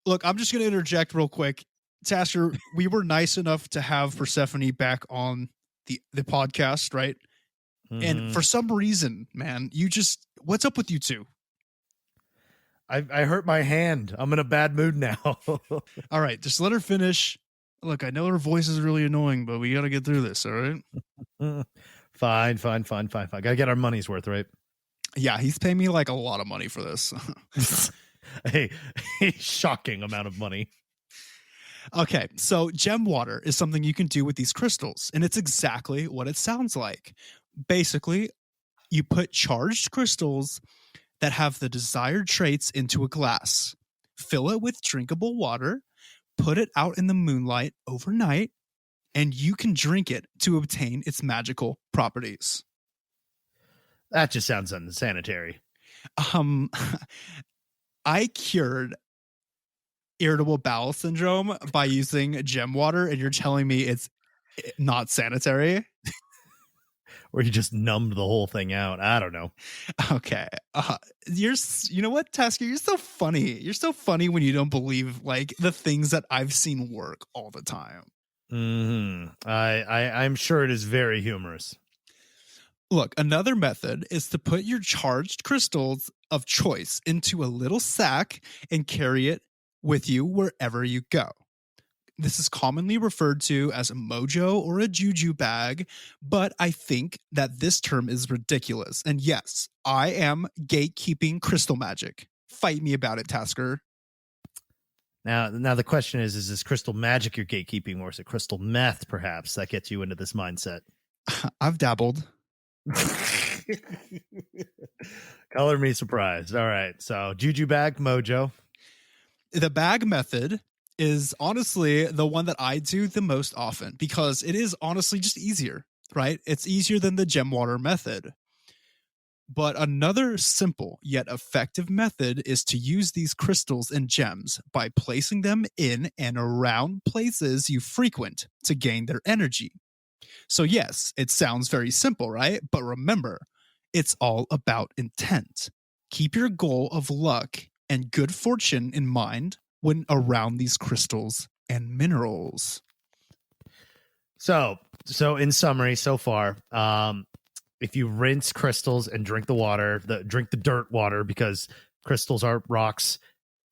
Look, I'm just going to interject real quick. Tasker, we were nice enough to have Persephone back on the podcast, right? And for some reason, man, what's up with you two? I hurt my hand. I'm in a bad mood now. All right, just let her finish. Look, I know her voice is really annoying, but we got to get through this, all right? Fine. Gotta get our money's worth, right? Yeah, he's paying me like a lot of money for this. a shocking amount of money. Okay, so gem water is something you can do with these crystals, and it's exactly what it sounds like. Basically, you put charged crystals that have the desired traits into a glass, fill it with drinkable water, put it out in the moonlight overnight, and you can drink it to obtain its magical properties. That just sounds unsanitary. I cured irritable bowel syndrome by using gem water, and you're telling me it's not sanitary? Or you just numbed the whole thing out. I don't know. Okay. You know what, Tasker? You're so funny. You're so funny when you don't believe like the things that I've seen work all the time. I'm sure it is very humorous. Look, another method is to put your charged crystals of choice into a little sack and carry it with you wherever you go. This is commonly referred to as a mojo or a juju bag, but I think that this term is ridiculous. And yes, I am gatekeeping crystal magic. Fight me about it, Tasker. Now the question is this crystal magic you're gatekeeping, or is it crystal meth, perhaps, that gets you into this mindset? I've dabbled. Color me surprised. All right. So juju bag, mojo. The bag method is honestly the one that I do the most often because it is honestly just easier, right? It's easier than the gem water method. But another simple yet effective method is to use these crystals and gems by placing them in and around places you frequent to gain their energy. So yes, it sounds very simple, right? But remember, it's all about intent. Keep your goal of luck and good fortune in mind when around these crystals and minerals. So in summary, so far, if you rinse crystals and drink the water, drink the dirt water, because crystals are rocks,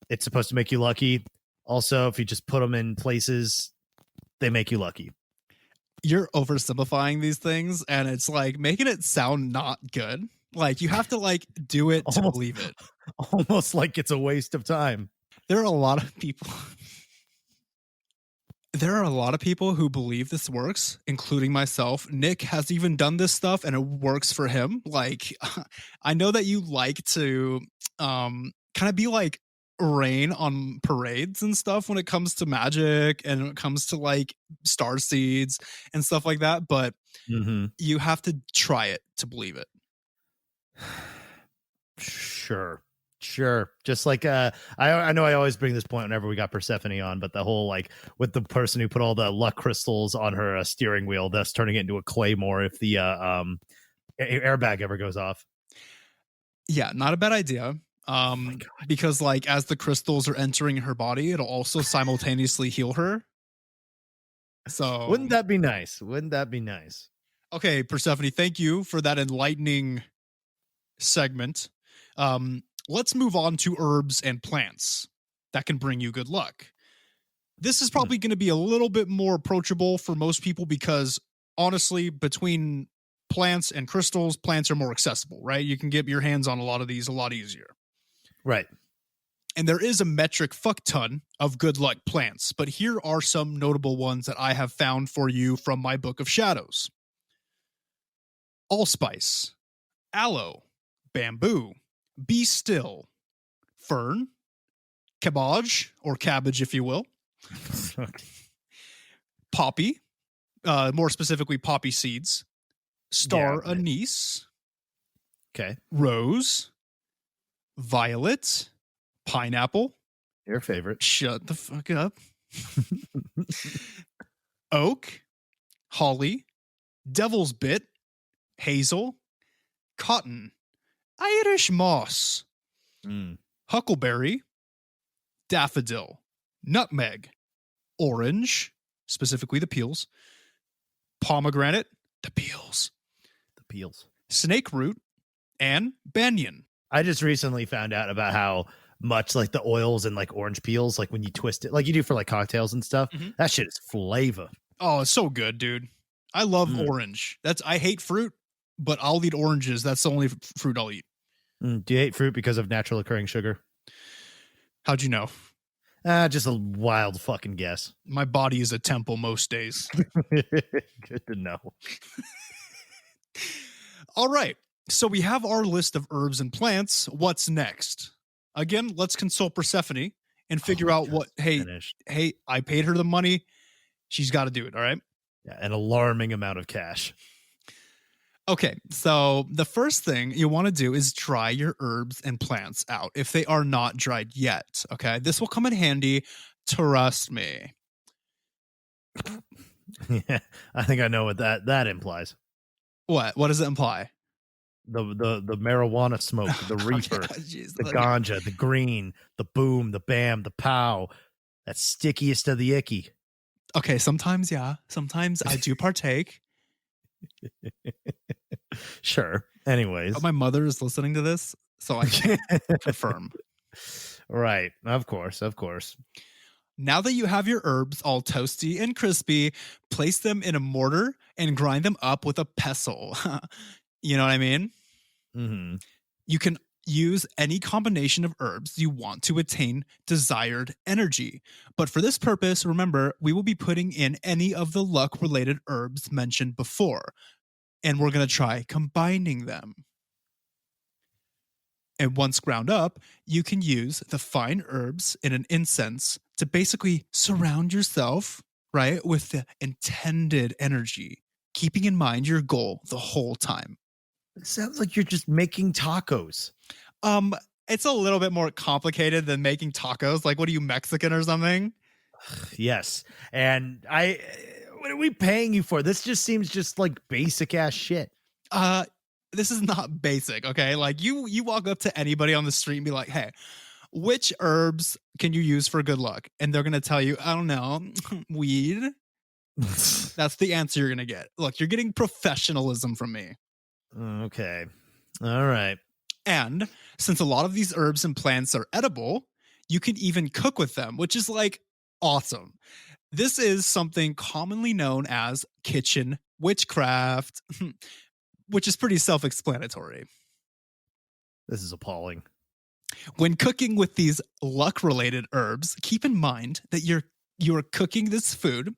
it's supposed to make you lucky. Also, if you just put them in places, they make you lucky. You're oversimplifying these things, and it's like making it sound not good. Like you have to like do it to believe it. Almost like it's a waste of time. There are a lot of people. There are a lot of people who believe this works, including myself. Nick has even done this stuff and it works for him. Like, I know that you like to kind of be like rain on parades and stuff when it comes to magic and when it comes to like star seeds and stuff like that. But you have to try it to believe it. Sure. Just like I know I always bring this point whenever we got Persephone on, but the whole like with the person who put all the luck crystals on her steering wheel, thus turning it into a claymore if the airbag ever goes off. Yeah, not a bad idea. Because like as the crystals are entering her body, it'll also simultaneously heal her. So wouldn't that be nice? Okay, Persephone, thank you for that enlightening segment. Let's move on to herbs and plants that can bring you good luck. This is probably going to be a little bit more approachable for most people because honestly, between plants and crystals, plants are more accessible, right? You can get your hands on a lot of these a lot easier. Right. And there is a metric fuck ton of good luck plants, but here are some notable ones that I have found for you from my Book of Shadows. Allspice, aloe, bamboo, be still, fern, cabbage, or cabbage if you will, poppy, more specifically poppy seeds, star okay. anise, Okay. rose, violet, pineapple. Your favorite. Shut the fuck up. Oak, holly, devil's bit, hazel, cotton, Irish moss, Mm. huckleberry, daffodil, nutmeg, orange, specifically the peels, pomegranate, the peels, The peels. snake root, and banyan. I just recently found out about how much like the oils and like orange peels, like when you twist it, like you do for like cocktails and stuff, Mhm. that shit is flavor. Oh, it's so good, dude. I love orange. I hate fruit, but I'll eat oranges. That's the only fruit I'll eat. Do you hate fruit because of natural occurring sugar? How'd you know? Just a wild fucking guess. My body is a temple most days. Good to know. All right. So we have our list of herbs and plants. What's next? Again, let's consult Persephone and figure out what, Finished. hey, I paid her the money. She's got to do it. All right. Yeah, an alarming amount of cash. Okay. So the first thing you want to do is dry your herbs and plants out if they are not dried yet. Okay. This will come in handy. Trust me. Yeah, I think I know what that implies. What? What does it imply? The marijuana smoke, the reefer, Jeez, the ganja, the green, the boom, the bam, the pow. That's stickiest of the icky. Okay, sometimes, yeah. Sometimes I do partake. Sure. Anyways. But my mother is listening to this, so I can confirm. Right. Of course. Of course. Now that you have your herbs all toasty and crispy, place them in a mortar and grind them up with a pestle. You know what I mean? Mm-hmm. You can use any combination of herbs you want to attain desired energy. But for this purpose, remember, we will be putting in any of the luck-related herbs mentioned before, and we're going to try combining them. And once ground up, you can use the fine herbs in an incense to basically surround yourself, right, with the intended energy, keeping in mind your goal the whole time. It sounds like you're just making tacos. It's a little bit more complicated than making tacos. Like, what are you, Mexican or something? Yes. And what are we paying you for? This just seems just like basic ass shit. This is not basic, okay? Like you walk up to anybody on the street and be like, hey, which herbs can you use for good luck? And they're gonna tell you, I don't know, weed. That's the answer you're gonna get. Look, you're getting professionalism from me. Okay. All right. And since a lot of these herbs and plants are edible, you can even cook with them, which is like awesome. This is something commonly known as kitchen witchcraft, which is pretty self-explanatory. This is appalling. When cooking with these luck-related herbs, keep in mind that you're cooking this food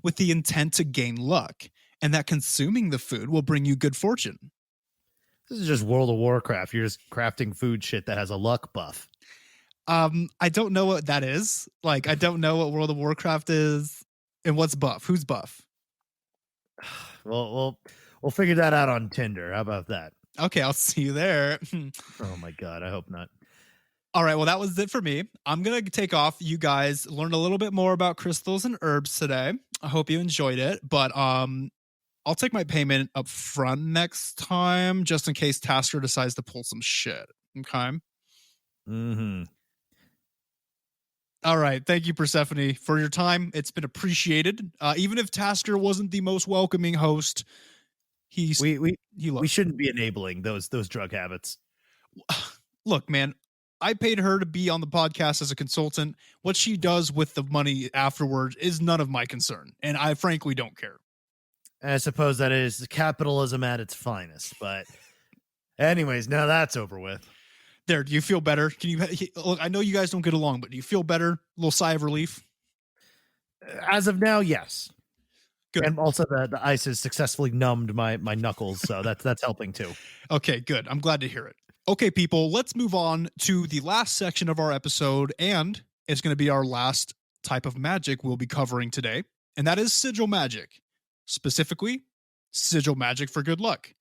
with the intent to gain luck, and that consuming the food will bring you good fortune. This is just World of Warcraft. You're just crafting food shit that has a luck buff. I don't know what that is. Like, I don't know what World of Warcraft is, and what's buff. Who's buff? Well, we'll figure that out on Tinder. How about that? Okay, I'll see you there. Oh my God, I hope not. All right, well, that was it for me. I'm going to take off. You guys learned a little bit more about crystals and herbs today. I hope you enjoyed it, but I'll take my payment up front next time, just in case Tasker decides to pull some shit. Okay? Mm-hmm. All right. Thank you, Persephone, for your time. It's been appreciated. Even if Tasker wasn't the most welcoming host, he we shouldn't be enabling those drug habits. Look, man, I paid her to be on the podcast as a consultant. What she does with the money afterwards is none of my concern, and I frankly don't care. I suppose that is capitalism at its finest. But anyways, now that's over with. There, do you feel better? Can you look? I know you guys don't get along, but do you feel better? A little sigh of relief. As of now, yes. Good. And also the ice has successfully numbed my knuckles, so that's helping too. Okay, good. I'm glad to hear it. Okay, people, let's move on to the last section of our episode, and it's going to be our last type of magic we'll be covering today, and that is sigil magic. specifically sigil magic for good luck.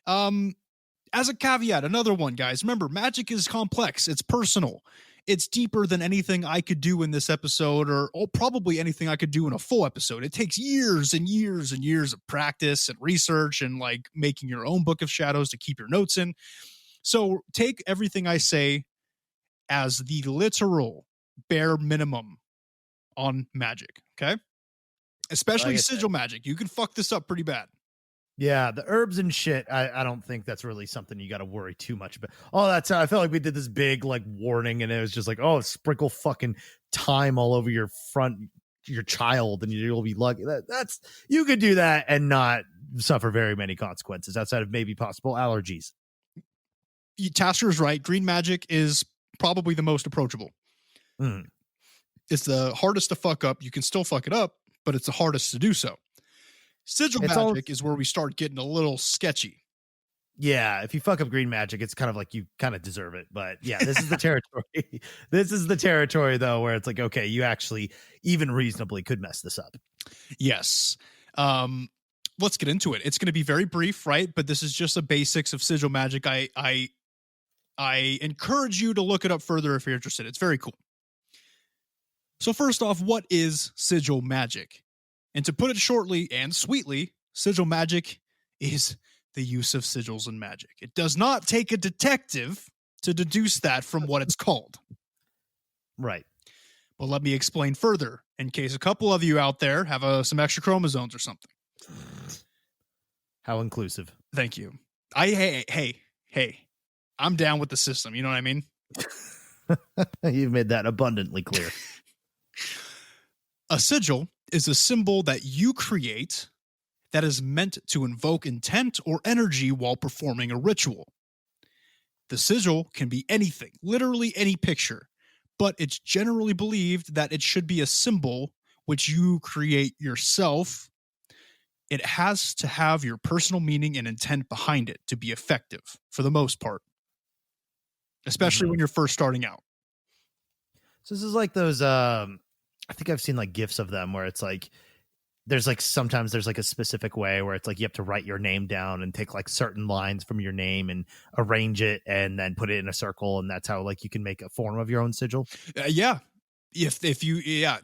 As a caveat, another one, guys, remember, magic is complex. It's personal. It's deeper than anything I could do in this episode or probably anything I could do in a full episode. It takes years and years and years of practice and research and like making your own book of shadows to keep your notes in. So take everything I say as the literal bare minimum on magic, okay? Especially sigil magic. You can fuck this up pretty bad. Yeah, the herbs and shit, I don't think that's really something you got to worry too much about. Oh, I felt like we did this big like warning and it was just like, oh, sprinkle fucking thyme all over your child and you'll be lucky. That's you could do that and not suffer very many consequences outside of maybe possible allergies. Tasker is right. Green magic is probably the most approachable. It's the hardest to fuck up. You can still fuck it up, but it's the hardest to do so. Sigil magic is where we start getting a little sketchy. Yeah, if you fuck up green magic, it's kind of like you kind of deserve it. But yeah, this is the territory. This is the territory, though, where it's like, okay, you actually even reasonably could mess this up. Yes. Let's get into it. It's going to be very brief, right? But this is just the basics of sigil magic. I encourage you to look it up further if you're interested. It's very cool. So first off, what is sigil magic? And to put it shortly and sweetly, sigil magic is the use of sigils in magic. It does not take a detective to deduce that from what it's called. Right. But let me explain further in case a couple of you out there have some extra chromosomes or something. How inclusive. Thank you. Hey. I'm down with the system. You know what I mean? You've made that abundantly clear. A sigil is a symbol that you create that is meant to invoke intent or energy while performing a ritual. The sigil can be anything, literally any picture, but it's generally believed that it should be a symbol which you create yourself. It has to have your personal meaning and intent behind it to be effective for the most part, especially when you're first starting out. So this is like those I think I've seen like GIFs of them where it's like there's like sometimes there's like a specific way where it's like you have to write your name down and take like certain lines from your name and arrange it and then put it in a circle, and that's how like you can make a form of your own sigil. Yeah.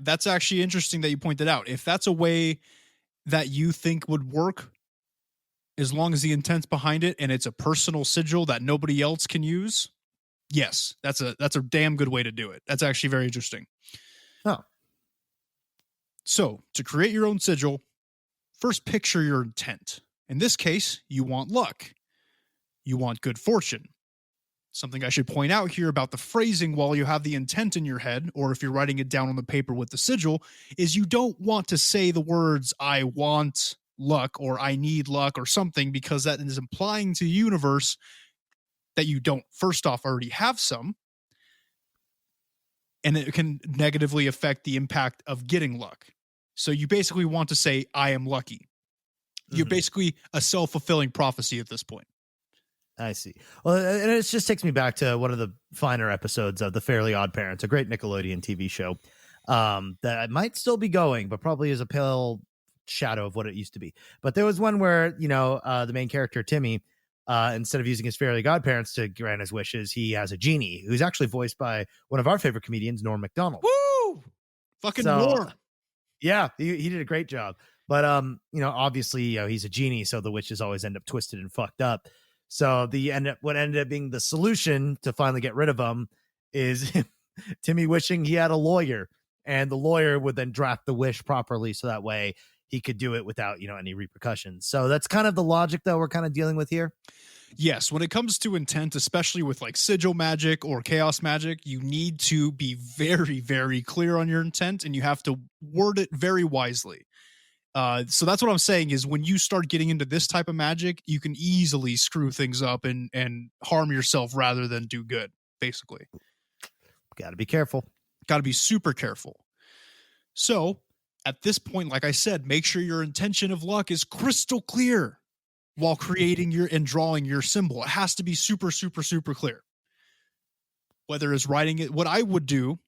That's actually interesting that you pointed out. If that's a way that you think would work, as long as the intent's behind it and it's a personal sigil that nobody else can use, yes, that's a damn good way to do it. That's actually very interesting. Oh. So, to create your own sigil, first picture your intent. In this case, you want luck. You want good fortune. Something I should point out here about the phrasing while you have the intent in your head, or if you're writing it down on the paper with the sigil, is you don't want to say the words, I want luck, or I need luck, or something, because that is implying to the universe that you don't, first off, already have some, and it can negatively affect the impact of getting luck. So you basically want to say, I am lucky. You're basically a self-fulfilling prophecy at this point. I see. Well, and it just takes me back to one of the finer episodes of The Fairly Odd Parents, a great Nickelodeon TV show that might still be going, but probably is a pale shadow of what it used to be. But there was one where, the main character, Timmy, instead of using his fairy godparents to grant his wishes, he has a genie who's actually voiced by one of our favorite comedians, Norm Macdonald. Woo! Fucking Norm. Yeah, he did a great job. But, obviously, he's a genie, so the witches always end up twisted and fucked up. So what ended up being the solution to finally get rid of him is Timmy wishing he had a lawyer, and the lawyer would then draft the wish properly so that way he could do it without, any repercussions. So that's kind of the logic that we're kind of dealing with here. Yes, when it comes to intent, especially with like sigil magic or chaos magic, you need to be very, very clear on your intent, and you have to word it very wisely. So that's what I'm saying is when you start getting into this type of magic, you can easily screw things up and harm yourself rather than do good, basically. Got to be careful. Got to be super careful. So at this point, like I said, make sure your intention of luck is crystal clear while creating and drawing your symbol. It has to be super, super, super clear. Whether it's writing it, what I would do,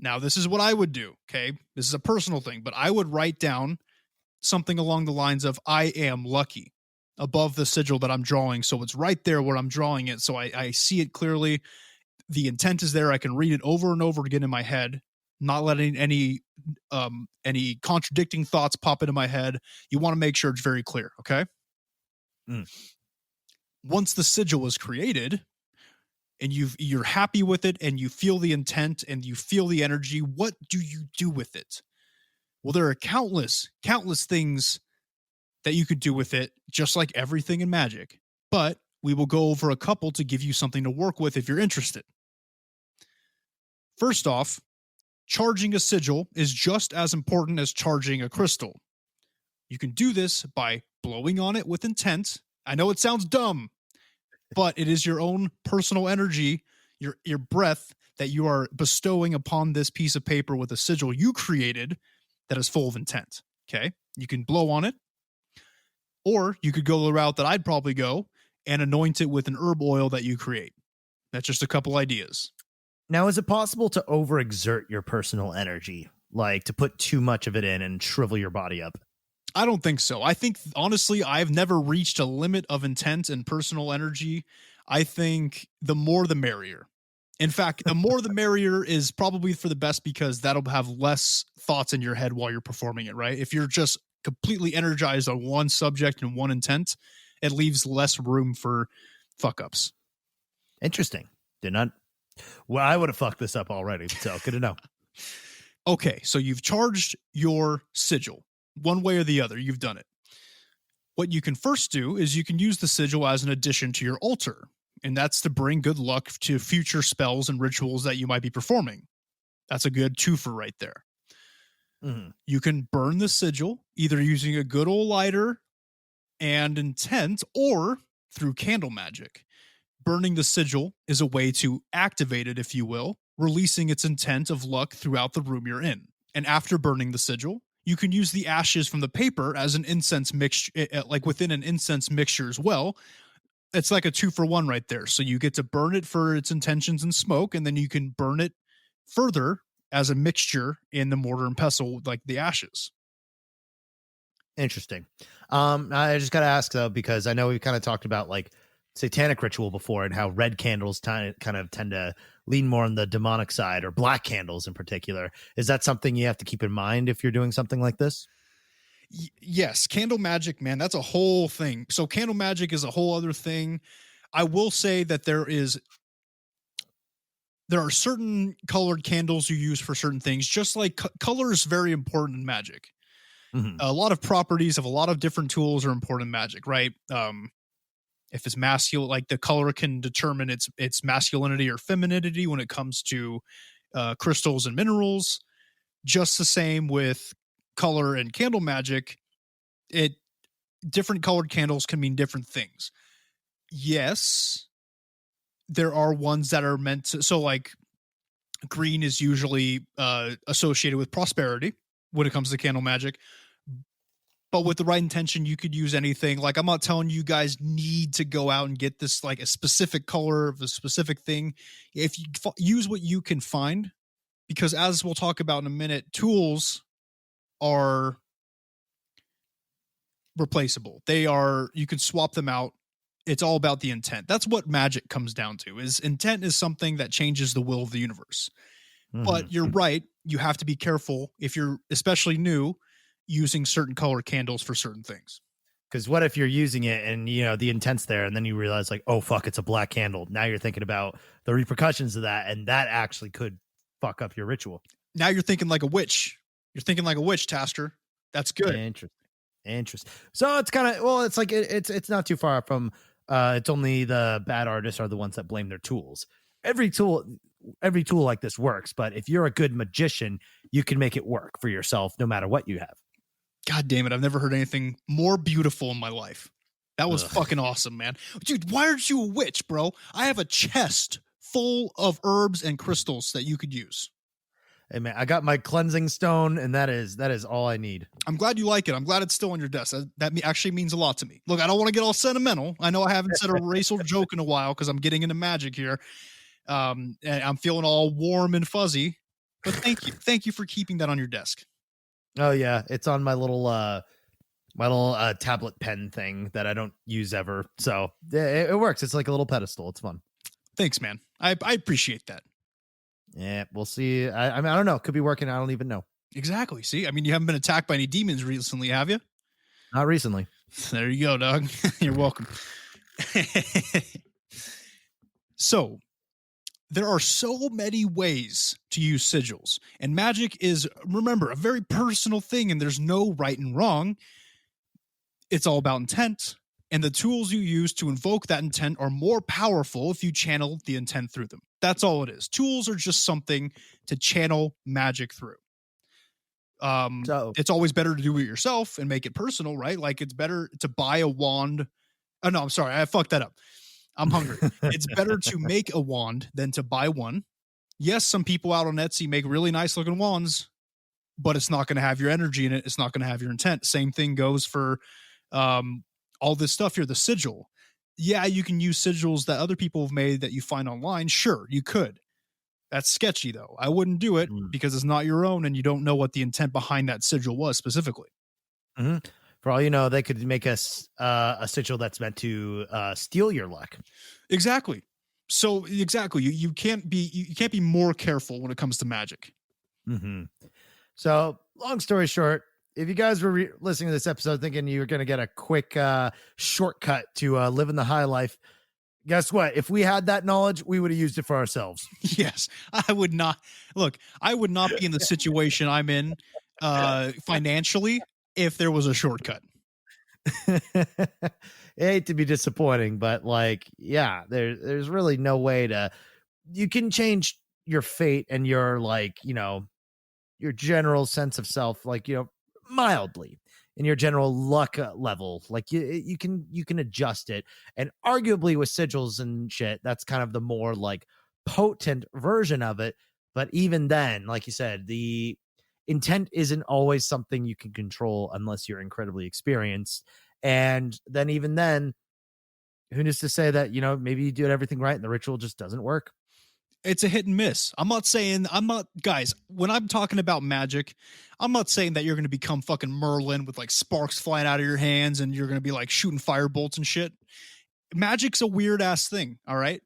now this is what I would do, okay? This is a personal thing, but I would write down something along the lines of "I am lucky" above the sigil that I'm drawing, so it's right there where I'm drawing it, so I see it clearly. The intent is there. I can read it over and over again in my head, not letting any contradicting thoughts pop into my head. You want to make sure it's very clear, okay? Once the sigil is created and you're happy with it and you feel the intent and you feel the energy, what do you do with it? Well, there are countless things that you could do with it, just like everything in magic. But we will go over a couple to give you something to work with if you're interested. First off, charging a sigil is just as important as charging a crystal. You can do this by blowing on it with intent. I know it sounds dumb, but it is your own personal energy, your breath that you are bestowing upon this piece of paper with a sigil you created that is full of intent. Okay? You can blow on it, or you could go the route that I'd probably go and anoint it with an herb oil that you create. That's just a couple ideas. Now, is it possible to overexert your personal energy, like to put too much of it in and shrivel your body up? I don't think so. I think, honestly, I've never reached a limit of intent and personal energy. I think the more the merrier. In fact, the more the merrier is probably for the best, because that'll have less thoughts in your head while you're performing it, right? If you're just completely energized on one subject and one intent, it leaves less room for fuck-ups. Interesting. Did not... Well, I would have fucked this up already, so good to know. Okay, so you've charged your sigil. One way or the other, you've done it. What you can first do is you can use the sigil as an addition to your altar, and that's to bring good luck to future spells and rituals that you might be performing. That's a good twofer right there. Mm-hmm. You can burn the sigil either using a good old lighter and intent, or through candle magic. Burning the sigil is a way to activate it, if you will, releasing its intent of luck throughout the room you're in. And after burning the sigil, you can use the ashes from the paper as an incense mixture, like within an incense mixture as well. It's like a 2-for-1 right there. So you get to burn it for its intentions and smoke, and then you can burn it further as a mixture in the mortar and pestle, like the ashes. Interesting. I just got to ask though, because I know we've kind of talked about like satanic ritual before and how red candles kind of tend to lean more on the demonic side, or black candles in particular. Is that something you have to keep in mind if you're doing something like this? Yes. Candle magic, man, that's a whole thing. So candle magic is a whole other thing. I will say that there are certain colored candles you use for certain things, just like color is very important in magic. Mm-hmm. A lot of properties of a lot of different tools are important in magic, right? If it's masculine, like the color can determine its masculinity or femininity when it comes to crystals and minerals. Just the same with color and candle magic. Different colored candles can mean different things. Yes, there are ones that are meant to, so like green is usually associated with prosperity when it comes to candle magic. But with the right intention, you could use anything. Like, I'm not telling you guys need to go out and get this, like a specific color of a specific thing. If you use what you can find, because as we'll talk about in a minute, tools are replaceable. You can swap them out. It's all about the intent. That's what magic comes down to, is intent is something that changes the will of the universe. Mm-hmm. But you're right. You have to be careful if you're especially new, using certain color candles for certain things. Because what if you're using it and, you know, the intent's there, and then you realize like, oh, fuck, it's a black candle. Now you're thinking about the repercussions of that, and that actually could fuck up your ritual. Now you're thinking like a witch. You're thinking like a witch, Taster. That's good. Interesting. So it's kind of, well, it's like, it's not too far from, it's only the bad artists are the ones that blame their tools. Every tool like this works, but if you're a good magician, you can make it work for yourself no matter what you have. God damn it. I've never heard anything more beautiful in my life. That was fucking awesome, man. Dude, why aren't you a witch, bro? I have a chest full of herbs and crystals that you could use. Hey, man, I got my cleansing stone, and that is all I need. I'm glad you like it. I'm glad it's still on your desk. That actually means a lot to me. Look, I don't want to get all sentimental. I know I haven't said a racial joke in a while because I'm getting into magic here. And I'm feeling all warm and fuzzy. But thank you for keeping that on your desk. Oh yeah, it's on my little my little tablet pen thing that I don't use ever. So it works. It's like a little pedestal. It's fun. Thanks, man. I appreciate that. Yeah, we'll see. I mean, I don't know. Could be working. I don't even know. Exactly. See, I mean, you haven't been attacked by any demons recently, have you? Not recently. There you go, dog. You're welcome. So, there are so many ways to use sigils, and magic is, remember, a very personal thing, and there's no right and wrong. It's all about intent, and the tools you use to invoke that intent are more powerful if you channel the intent through them. That's all it is. Tools are just something to channel magic through. So It's always better to do it yourself and make it personal, right? Like it's better to buy a wand. Oh no, I'm sorry, I fucked that up. I'm hungry. It's better to make a wand than to buy one. Yes, some people out on Etsy make really nice looking wands, but it's not going to have your energy in it. It's not going to have your intent. Same thing goes for all this stuff here, the sigil. Yeah, you can use sigils that other people have made that you find online. Sure, you could. That's sketchy, though. I wouldn't do it because it's not your own and you don't know what the intent behind that sigil was specifically. Mm-hmm. For all you know, they could make us a sigil that's meant to steal your luck. Exactly. So exactly, you can't be more careful when it comes to magic. Mm-hmm. So long story short, if you guys were listening to this episode thinking you were going to get a quick shortcut to living the high life, guess what? If we had that knowledge, we would have used it for ourselves. Yes, I would not. Look, I would not be in the situation I'm in financially if there was a shortcut. I hate to be disappointing, but like, yeah, there's really no way to. You can change your fate and your like, your general sense of self, like mildly in your general luck level. Like you can adjust it, and arguably with sigils and shit, that's kind of the more like potent version of it. But even then, like you said, the intent isn't always something you can control unless you're incredibly experienced. And then even then, who's to say that maybe you did everything right and the ritual just doesn't work? It's a hit and miss. Guys, when I'm talking about magic, I'm not saying that you're going to become fucking Merlin with like sparks flying out of your hands and you're going to be like shooting fire bolts and shit. Magic's a weird ass thing. All right.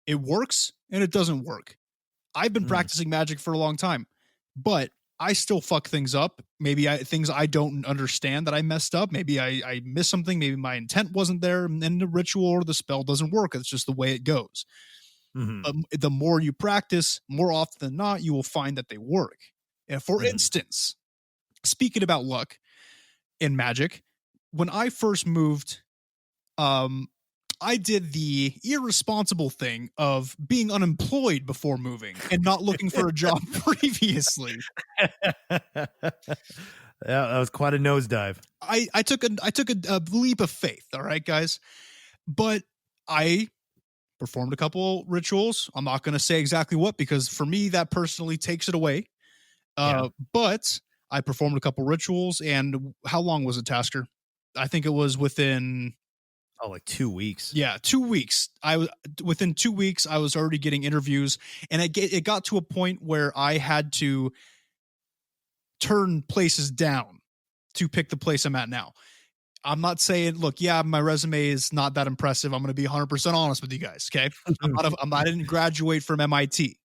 It works and it doesn't work. I've been practicing magic for a long time, but I still fuck things up. Maybe things I don't understand that I messed up. Maybe I missed something. Maybe my intent wasn't there and the ritual or the spell doesn't work. It's just the way it goes. Mm-hmm. The more you practice, more often than not, you will find that they work. And for instance, speaking about luck in magic, when I first moved, I did the irresponsible thing of being unemployed before moving and not looking for a job previously. Yeah, that was quite a nosedive. I took a leap of faith. All right, guys, but I performed a couple rituals. I'm not going to say exactly what, because for me, that personally takes it away. But I performed a couple rituals, and how long was it, Tasker? I think it was within like 2 weeks. Yeah, 2 weeks. Within 2 weeks, I was already getting interviews, and it got to a point where I had to turn places down to pick the place I'm at now. I'm not saying, look, yeah, my resume is not that impressive. I'm going to be 100% honest with you guys. Okay. I didn't graduate from MIT.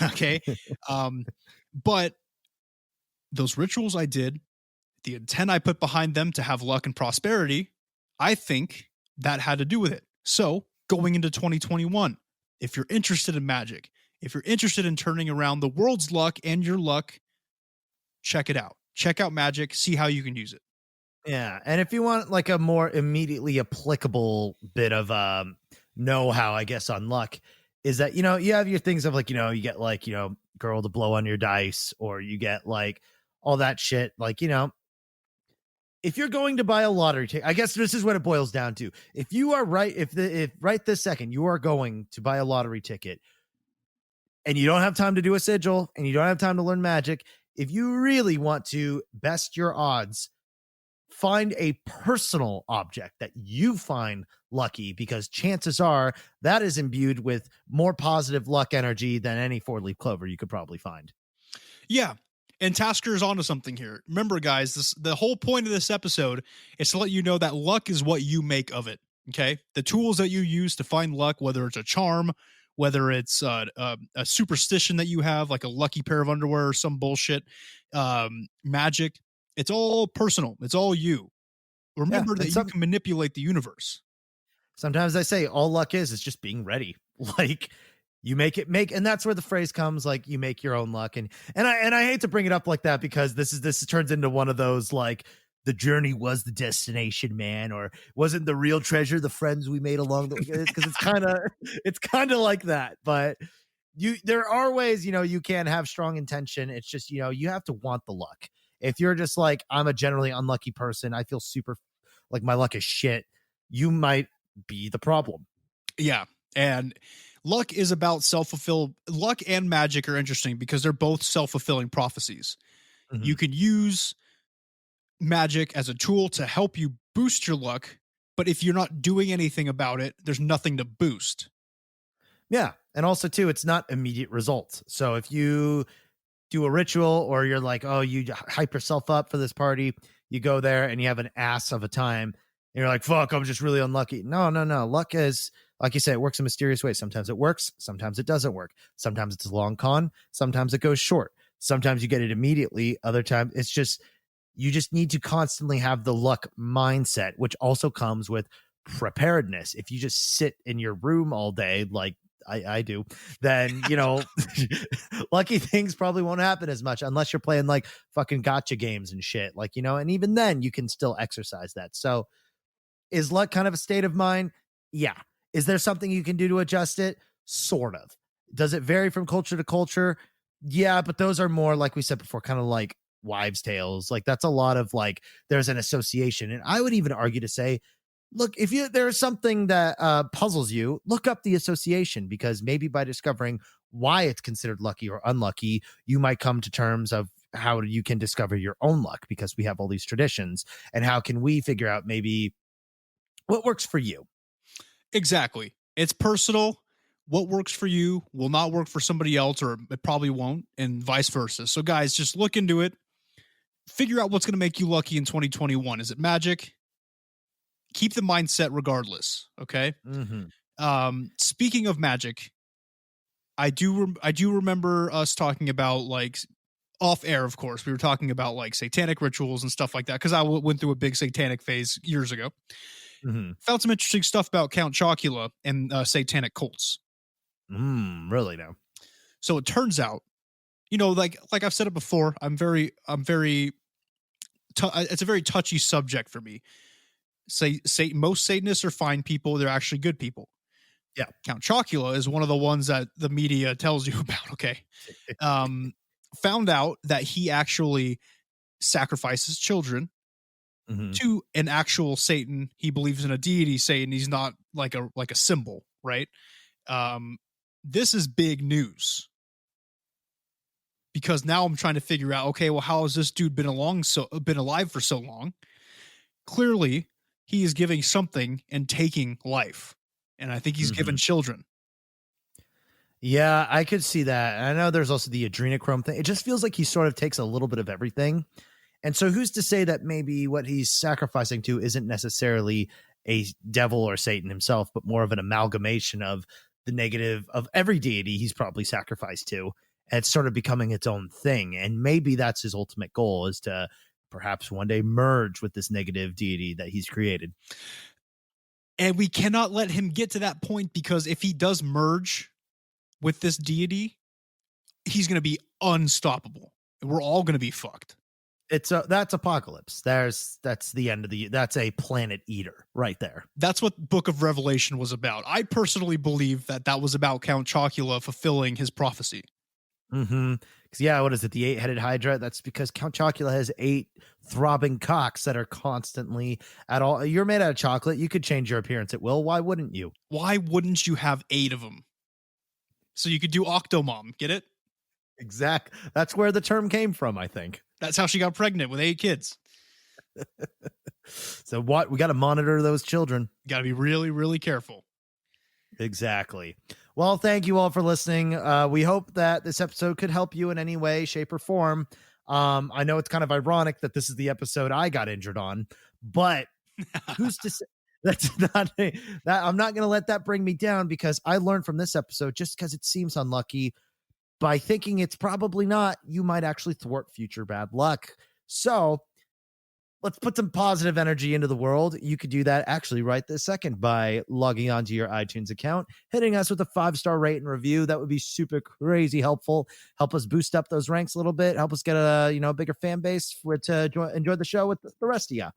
Okay. But those rituals I did, the intent I put behind them to have luck and prosperity, I think that had to do with it. So going into 2021, if you're interested in magic, if you're interested in turning around the world's luck and your luck, check it out. Check out magic, see how you can use it. Yeah, and if you want like a more immediately applicable bit of know-how, I guess, on luck, is that, you have your things of like, you get like, girl to blow on your dice, or you get like all that shit. Like, if you're going to buy a lottery ticket, I guess this is what it boils down to. If you are right, if right this second you are going to buy a lottery ticket and you don't have time to do a sigil and you don't have time to learn magic, if you really want to best your odds, find a personal object that you find lucky, because chances are that is imbued with more positive luck energy than any 4-leaf clover you could probably find. Yeah. And Tasker's onto something here. Remember, guys, the whole point of this episode is to let you know that luck is what you make of it. Okay, the tools that you use to find luck, whether it's a charm, whether it's a superstition that you have, like a lucky pair of underwear or some bullshit, magic. It's all personal. It's all you. Remember that you can manipulate the universe. Sometimes I say all luck is just being ready. Like you make, and that's where the phrase comes, like you make your own luck. And I hate to bring it up like that because this turns into one of those like the journey was the destination, man, or wasn't the real treasure the friends we made along the way, because it's kind of like that. But there are ways, you can have strong intention. It's just, you have to want the luck. If you're just like, I'm a generally unlucky person, I feel super like my luck is shit, you might be the problem. Yeah. And luck is about luck and magic are interesting because they're both self-fulfilling prophecies. Mm-hmm. You can use magic as a tool to help you boost your luck, but if you're not doing anything about it, there's nothing to boost. Yeah. And also too, it's not immediate results. So if you do a ritual or you're like, oh, you hype yourself up for this party, you go there and you have an ass of a time and you're like, fuck, I'm just really unlucky. No. Luck is, like you say, it works in mysterious ways. Sometimes it works. Sometimes it doesn't work. Sometimes it's a long con. Sometimes it goes short. Sometimes you get it immediately. Other times it's just, you just need to constantly have the luck mindset, which also comes with preparedness. If you just sit in your room all day, like I do, then, lucky things probably won't happen as much unless you're playing like fucking gotcha games and shit. Like, and even then you can still exercise that. So is luck kind of a state of mind? Yeah. Is there something you can do to adjust it? Sort of. Does it vary from culture to culture? Yeah, but those are more, like we said before, kind of like wives' tales. Like that's a lot of like, there's an association. And I would even argue to say, look, if there's something that puzzles you, look up the association, because maybe by discovering why it's considered lucky or unlucky, you might come to terms of how you can discover your own luck, because we have all these traditions. And how can we figure out maybe what works for you? Exactly. It's personal. What works for you will not work for somebody else, or it probably won't, and vice versa. So guys, just look into it. Figure out what's going to make you lucky in 2021. Is it magic? Keep the mindset regardless. Okay. Mm-hmm. Speaking of magic, I do remember us talking about, like, off air, of course, we were talking about like satanic rituals and stuff like that, because I went through a big satanic phase years ago. Mm-hmm. Found some interesting stuff about Count Chocula and satanic cults. Really now? So it turns out, like I've said it before, it's a very touchy subject for me. Most Satanists are fine people. They're actually good people. Yeah. Count Chocula is one of the ones that the media tells you about. Okay. Found out that he actually sacrifices children to an actual Satan. He believes in a deity Satan. He's not like a symbol, right? This is big news, because now I'm trying to figure out, okay, well, how has this dude been alive for so long? Clearly, he is giving something and taking life, and I think he's given children. Yeah, I could see that. And I know there's also the adrenochrome thing. It just feels like he sort of takes a little bit of everything. And so who's to say that maybe what he's sacrificing to isn't necessarily a devil or Satan himself, but more of an amalgamation of the negative of every deity he's probably sacrificed to. And it's sort of becoming its own thing. And maybe that's his ultimate goal, is to perhaps one day merge with this negative deity that he's created. And we cannot let him get to that point, because if he does merge with this deity, he's going to be unstoppable. We're all going to be fucked. That's apocalypse. That's the end of that's a planet eater right there. That's what Book of Revelation was about. I personally believe that was about Count Chocula fulfilling his prophecy. Because what is it? The 8-headed Hydra. That's because Count Chocula has 8 throbbing cocks that are constantly at all. You're made out of chocolate. You could change your appearance at will. Why wouldn't you? Why wouldn't you have 8 of them? So you could do Octomom. Get it? Exact. That's where the term came from, I think. That's how she got pregnant with 8 kids. So what? We got to monitor those children. Got to be really, really careful. Exactly. Well, thank you all for listening. We hope that this episode could help you in any way, shape, or form. I know it's kind of ironic that this is the episode I got injured on, but who's to say that's not that I'm not going to let that bring me down, because I learned from this episode, just because it seems unlucky, by thinking it's probably not, you might actually thwart future bad luck. So let's put some positive energy into the world. You could do that actually right this second by logging onto your iTunes account, hitting us with a 5-star rate and review. That would be super crazy helpful. Help us boost up those ranks a little bit. Help us get a bigger fan base to enjoy the show with the rest of you.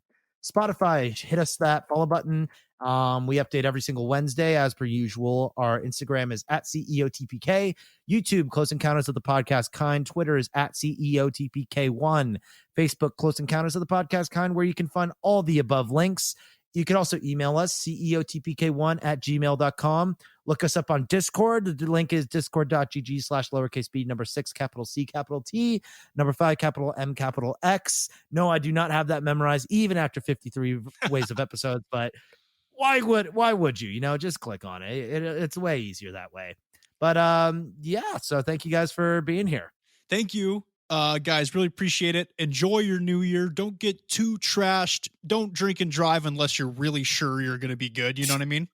Spotify, hit us that follow button. We update every single Wednesday as per usual. Our Instagram is at CEOTPK. YouTube, Close Encounters of the Podcast Kind. Twitter is at CEOTPK1. Facebook, Close Encounters of the Podcast Kind, where you can find all the above links. You can also email us, ceotpk1@gmail.com. Look us up on Discord. The link is discord.gg/lowercase b, number 6, capital C, capital T, number 5, capital M, capital X. No, I do not have that memorized, even after 53 ways of episodes, but why would you? Just click on it. It's way easier that way. But yeah, so thank you guys for being here. Thank you. Guys, really appreciate it. Enjoy your new year. Don't get too trashed. Don't drink and drive unless you're really sure you're going to be good. You know what I mean?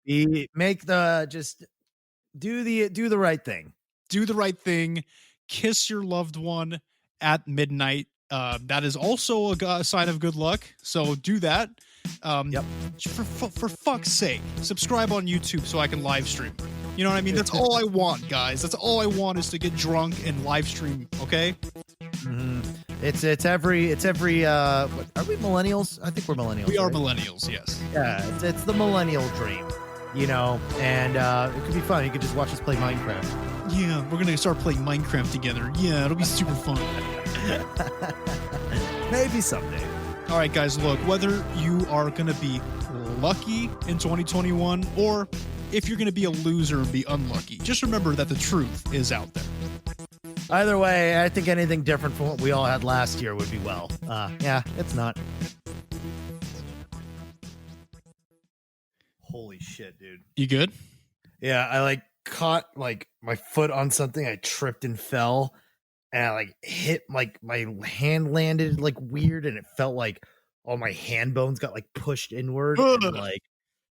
Just do the right thing. Do the right thing. Kiss your loved one at midnight. That is also a sign of good luck. So do that. Yep. For fuck's sake, subscribe on YouTube so I can live stream. You know what I mean? That's all I want, guys. That's all I want, is to get drunk and live stream. Okay. Mm-hmm. It's every are we millennials? I think we're millennials. We are right? millennials. Yes. Yeah. It's the millennial dream, and it could be fun. You could just watch us play Minecraft. Yeah. We're going to start playing Minecraft together. Yeah. It'll be super fun. Maybe someday. All right, guys, look, whether you are going to be lucky in 2021 or if you're going to be a loser and be unlucky, just remember that the truth is out there. Either way, I think anything different from what we all had last year would be yeah, it's not. Holy shit, dude. You good? Yeah, I caught my foot on something. I tripped and fell. And I hit my hand landed weird, and it felt like all my hand bones got pushed inward. And,